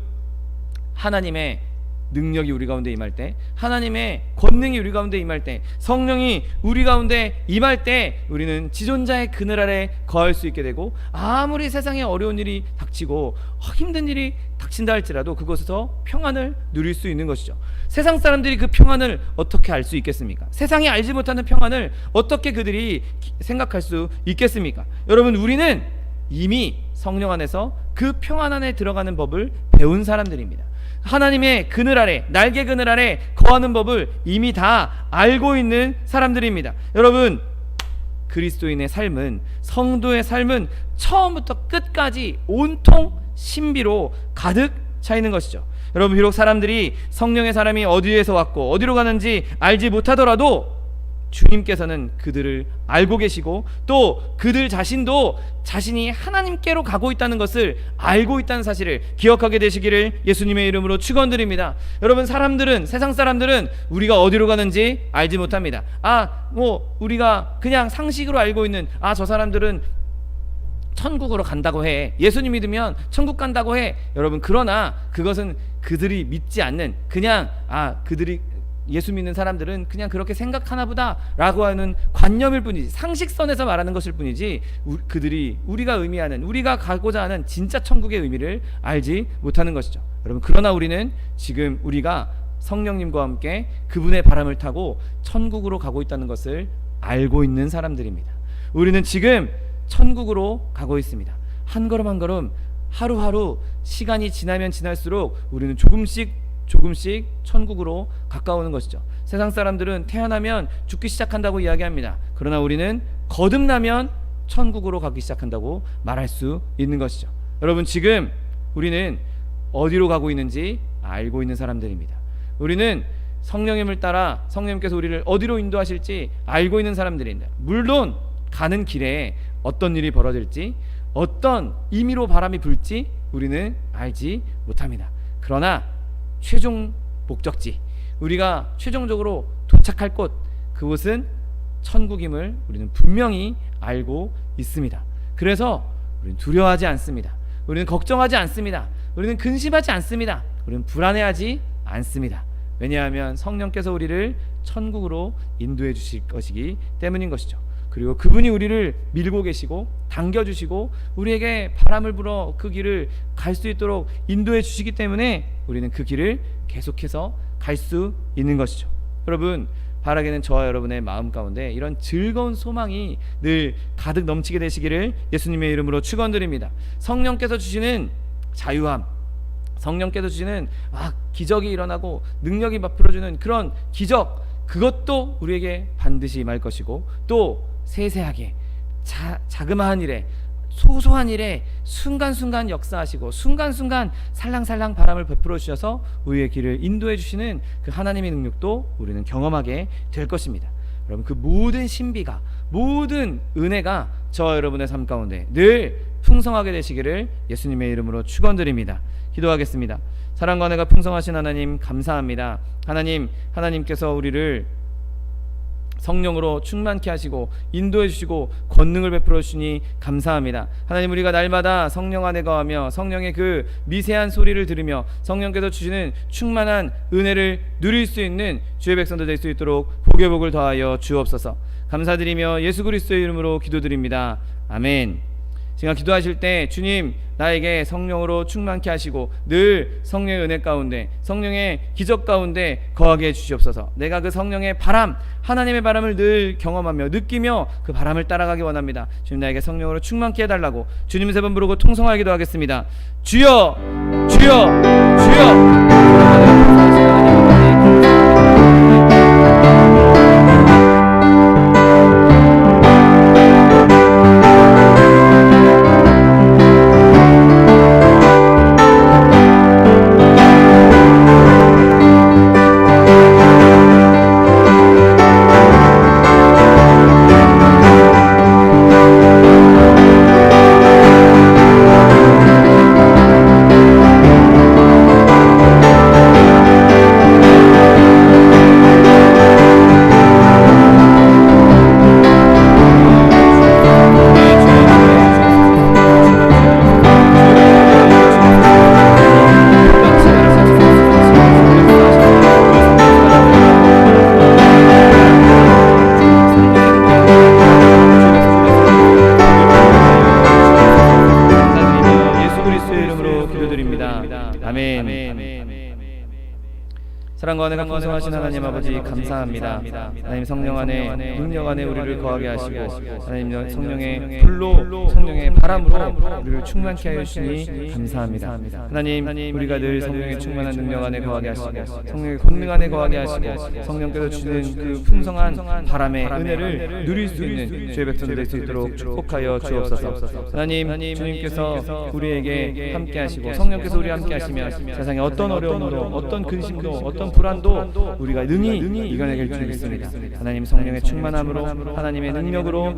하나님의 능력이 우리 가운데 임할 때, 하나님의 권능이 우리 가운데 임할 때, 성령이 우리 가운데 임할 때 우리는 지존자의 그늘 아래 거할 수 있게 되고, 아무리 세상에 어려운 일이 닥치고 힘든 일이 닥친다 할지라도 그곳에서 평안을 누릴 수 있는 것이죠. 세상 사람들이 그 평안을 어떻게 알 수 있겠습니까? 세상이 알지 못하는 평안을 어떻게 그들이 생각할 수 있겠습니까? 여러분, 우리는 이미 성령 안에서 그 평안 안에 들어가는 법을 배운 사람들입니다. 하나님의 그늘 아래, 날개 그늘 아래 거하는 법을 이미 다 알고 있는 사람들입니다. 여러분, 그리스도인의 삶은, 성도의 삶은 처음부터 끝까지 온통 신비로 가득 차 있는 것이죠. 여러분, 비록 사람들이 성령의 사람이 어디에서 왔고 어디로 가는지 알지 못하더라도 주님께서는 그들을 알고 계시고, 또 그들 자신도 자신이 하나님께로 가고 있다는 것을 알고 있다는 사실을 기억하게 되시기를 예수님의 이름으로 축원드립니다. 여러분, 세상 사람들은 우리가 어디로 가는지 알지 못합니다. 우리가 그냥 상식으로 알고 있는, 저 사람들은 천국으로 간다고 해, 예수님 믿으면 천국 간다고 해. 여러분, 그러나 그것은 그들이 믿지 않는, 그냥 그들이 예수 믿는 사람들은 그냥 그렇게 생각하나 보다 라고 하는 관념일 뿐이지, 상식선에서 말하는 것일 뿐이지, 그들이 우리가 의미하는, 우리가 가고자 하는 진짜 천국의 의미를 알지 못하는 것이죠. 여러분, 그러나 우리는 지금 우리가 성령님과 함께 그분의 바람을 타고 천국으로 가고 있다는 것을 알고 있는 사람들입니다. 우리는 지금 천국으로 가고 있습니다. 한 걸음 한 걸음, 하루하루 시간이 지나면 지날수록 우리는 조금씩 천국으로 가까우는 것이죠. 세상 사람들은 태어나면 죽기 시작한다고 이야기합니다. 그러나 우리는 거듭나면 천국으로 가기 시작한다고 말할 수 있는 것이죠. 여러분, 지금 우리는 어디로 가고 있는지 알고 있는 사람들입니다. 우리는 성령님을 따라 성령님께서 우리를 어디로 인도하실지 알고 있는 사람들입니다. 물론 가는 길에 어떤 일이 벌어질지, 어떤 임의로 바람이 불지 우리는 알지 못합니다. 그러나 최종 목적지, 우리가 최종적으로 도착할 곳, 그곳은 천국임을 우리는 분명히 알고 있습니다. 그래서 우리는 두려워하지 않습니다. 우리는 걱정하지 않습니다. 우리는 근심하지 않습니다. 우리는 불안해하지 않습니다. 왜냐하면 성령께서 우리를 천국으로 인도해 주실 것이기 때문인 것이죠. 그리고 그분이 우리를 밀고 계시고 당겨주시고 우리에게 바람을 불어 그 길을 갈 수 있도록 인도해 주시기 때문에 우리는 그 길을 계속해서 갈 수 있는 것이죠. 여러분, 바라기는 저와 여러분의 마음 가운데 이런 즐거운 소망이 늘 가득 넘치게 되시기를 예수님의 이름으로 축원드립니다. 성령께서 주시는 자유함, 성령께서 주시는 기적이 일어나고 능력이 베풀어주는 그런 기적, 그것도 우리에게 반드시 임할 것이고, 또 세세하게 자그마한 일에, 소소한 일에 순간순간 역사하시고 순간순간 살랑살랑 바람을 베풀어 주셔서 우리의 길을 인도해 주시는 그 하나님의 능력도 우리는 경험하게 될 것입니다. 여러분, 그 모든 신비가, 모든 은혜가 저와 여러분의 삶 가운데 늘 풍성하게 되시기를 예수님의 이름으로 축원드립니다. 기도하겠습니다. 사랑과 은혜가 풍성하신 하나님, 감사합니다. 하나님께서 우리를 성령으로 충만케 하시고 인도해 주시고 권능을 베풀어 주시니 감사합니다. 하나님, 우리가 날마다 성령 안에 거하며 성령의 그 미세한 소리를 들으며 성령께서 주시는 충만한 은혜를 누릴 수 있는 주의 백성들 될 수 있도록 복의 복을 더하여 주옵소서. 감사드리며 예수 그리스도의 이름으로 기도드립니다. 아멘. 제가 기도하실 때 주님, 나에게 성령으로 충만케 하시고 늘 성령의 은혜 가운데, 성령의 기적 가운데 거하게 해주시옵소서. 내가 그 성령의 바람, 하나님의 바람을 늘 경험하며 느끼며 그 바람을 따라가기 원합니다. 주님, 나에게 성령으로 충만케 해달라고 주님 3번 부르고 통성하여 기도하겠습니다. 주여, 주여, 주여. 사랑과 은혜가 풍성하신 하나님 아버지 감사합니다. 하나님 성령 안에 능력 안에 우리를 거하게 하시고 하나님 성령의 불로 성령의 바람으로 우리를 충만케 하여 주시니 감사합니다. 하나님 우리가 늘 성령의 충만한 능력 안에 거하게 하시고 성령의 권능 안에 거하게 하시고 성령께서 주시는 그 풍성한 바람의 은혜를 누릴 수 있는 주의 백성들 될 수 있도록 축복하여 주옵소서. 하나님 주님께서 우리에게 함께 하시고 성령께서 우리와 함께 하시면 세상에 어떤 어려움도 어떤 근심도 어떤 불안도 우리가 능히 이겨내길 줄 믿습니다. 하나님 성령의 충만함으로 하나님의 능력으로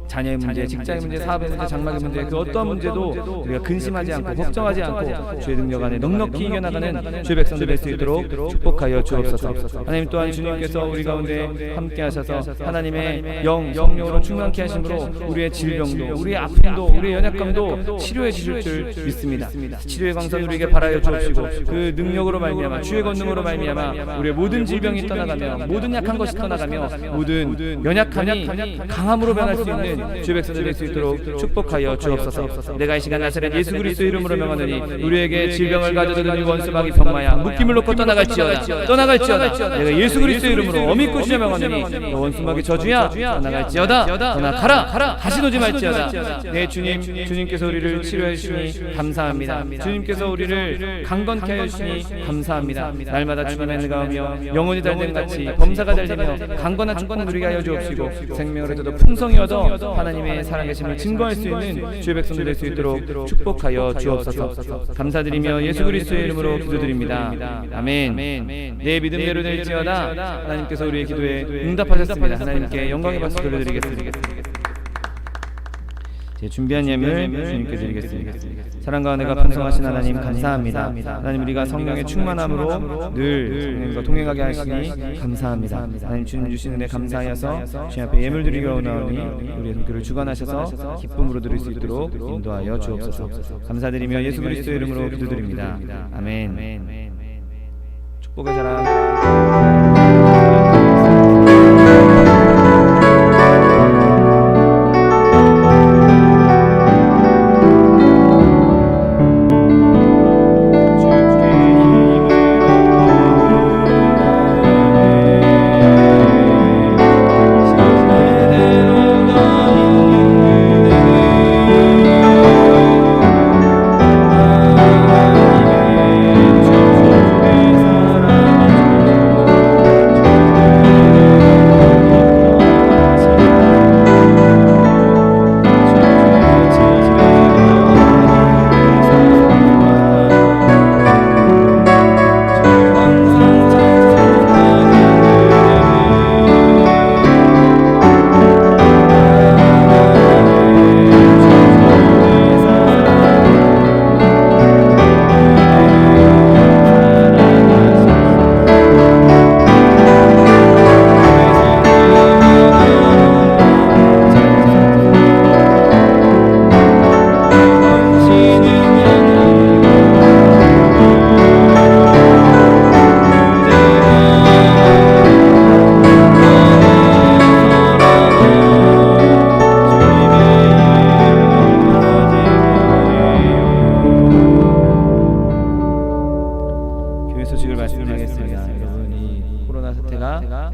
자녀의 문제, 직장의 문제, 사업의 문제, 장막의 문제 그 어떠한 문제도 우리가 근심하지 않고 걱정하지 않고 주의 능력 안에 넉넉히 이겨나가는 주의 백성들 될 수 있도록 축복하여 주옵소서. 하나님 또한 주님께서 우리 가운데 함께 하셔서 하나님의 성령으로 충만케 하심으로 우리의 질병도 우리의 아픔도 우리의 연약감도 치료해 주실 줄 믿습니다. 치료의 광선 우리에게 바라여 주옵시고 그 능력으로 말미암아 주의 권능으로 말미암아 우리의 모든 질병이 떠나가며 모든 약한 것이 떠나가며 모든 연약함이 강함으로 변할 수 있는 주의 백성들 될 수 있도록 축복하여 주옵소서. 내가 이 시간 나사렛 예수 그리스도의 이름으로 명하노니 우리에게 질병을 가져다주는 원수 마귀 병마야 묶임을 놓고 떠나갈지어다. 내가 예수 그리스도의 이름으로 어미고 주여 명하노니 원수 마귀 저주야 떠나갈지어다. 떠나가라 다시 오지 말지어다. 내 주님께서 우리를 치료해 주시니 감사합니다. 주님께서 우리를 강건케 하여 주시니 감사합니다. 날마다 주님의 능하며 영혼이 달됨 같이 범사가 달되며 강건한 축복 누리게 하여 주옵시고 생명을 얻어도 풍성히 얻어 하나님의 살아계심을 증거할 수 있는 주의 백성들 될 수 있도록 축복하여 주옵소서. 감사드리며 예수 그리스도의 이름으로 기도드립니다. 아멘. 내 믿음대로 될지어다. 하나님께서 우리의 기도에 응답하셨습니다. 하나님께 영광의 박수 돌려드리겠습니다. 준비한 예물 주님께 드리겠습니다. 사랑과 은혜가 풍성하신 하나님 감사합니다. 하나님 우리가 성령의 충만함으로 늘 성령과 동행하게 하시니 감사합니다. 하나님 주님 주신 은혜 감사하여서 주님 앞에 예물 드리고 나오니 우리의 손길을 주관하셔서 기쁨으로 드릴 수 있도록 인도하여 주옵소서. 감사드리며 예수 그리스도의 이름으로 기도드립니다. 아멘. 축복의 사랑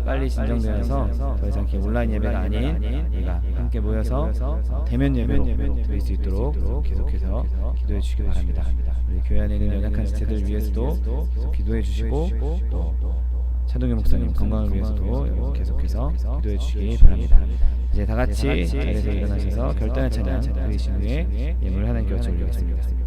빨리 진정되어서 더 이상 이렇게 온라인 예배가 아닌 우리가 함께 모여서 대면 예배로 드릴 수 있도록 계속해서 기도해 주시기 바랍니다. 우리 교회 안에 있는 연약한 지체들 위해서도 계속 기도해 주시고 또 차동현 목사님 건강을 위해서도 계속해서 기도해 주시기 바랍니다. 이제 다 같이 자리에서 일어나셔서 결단의 찬양 드리신 후에 예물 하나님께 여쭤보겠습니다.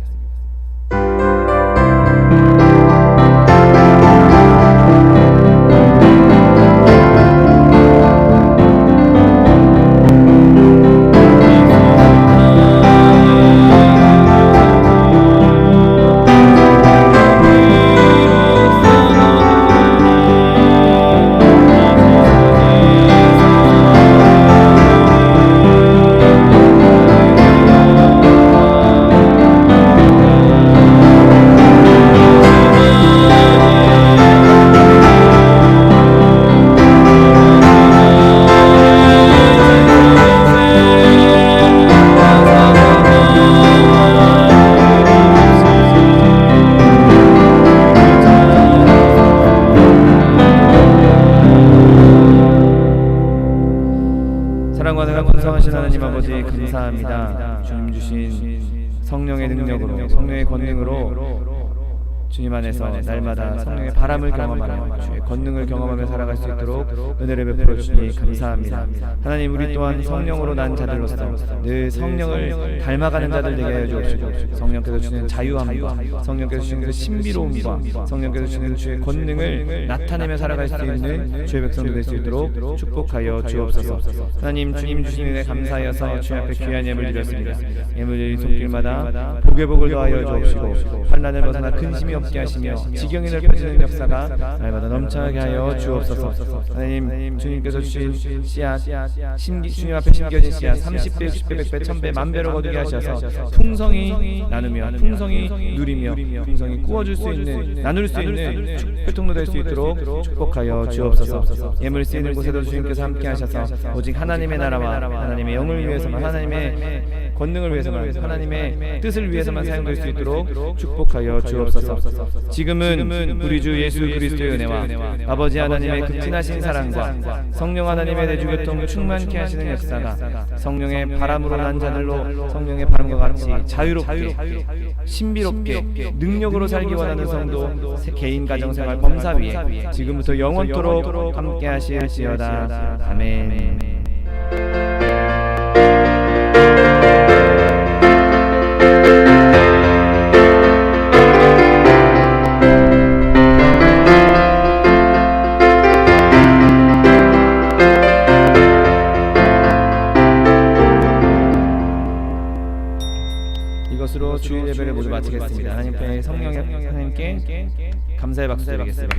성령의 능력으로 성령의 권능으로 주님 안에서 날마다 성령의 바람을 경험하며 주의 권능을 경험하며 살아갈 수 있도록 은혜를 베풀어 주시니 감사합니다. 하나님, 우리 또한 성령으로 난 자들로서 늘 성령을 닮아가는 자들 되게 하여 주옵시고, 성령께서 주시는 자유함과 성령께서 주시는 그 신비로움과 성령께서 주시는 주의 권능을 나타내며 살아갈 수 있는 주의 백성들 될 수 있도록 축복하여 주옵소서. 하나님, 주님 주신 은혜 감사하여서 주님 앞에 귀한 예물 드렸습니다. 예물 드린 손길마다 복의 복을 더하여 주옵시고, 환난을 벗어나 근심이 없게 하시며 지경이 넓혀지는 역사가 날마다 넘쳐나게 하여 주옵소서. 하나님, 주님께서 주신 씨앗, 주님 앞에 심겨진 씨앗 30배, 60배, 100배, 1000배, 만배로 거두게 하셔서 풍성히 나누며 풍성히 누리며 풍성히 꾸어줄 수 있는, 나눌 수 있는 축복통로 될 수 있도록 축복하여 주옵소서. 예물 쓰이는 곳에도 주님께서 함께 하셔서 오직 하나님의 나라와 하나님의 영을 위해서만, 하나님의 권능을 위해서만, 하나님의 뜻을 위해서만 사용될 수 있도록 축복하여 주옵소서. 지금은 우리 주 예수 그리스도의 은혜와 아버지 하나님의 극진하신 사랑과 성령 하나님의 내주교통 충만케 하시는 역사가 성령의 바람으로 난 자들로 성령의 바람과 같이 자유롭게 신비롭게 능력으로 살기 원하는 성도 개인 가정생활 범사 위에 지금부터 영원토록 함께 하실지어다. 아멘. 이것으로 주일 예배를 모두 마치겠습니다. 하나님께 성령의 하나님께 감사의 박수 드리겠습니다.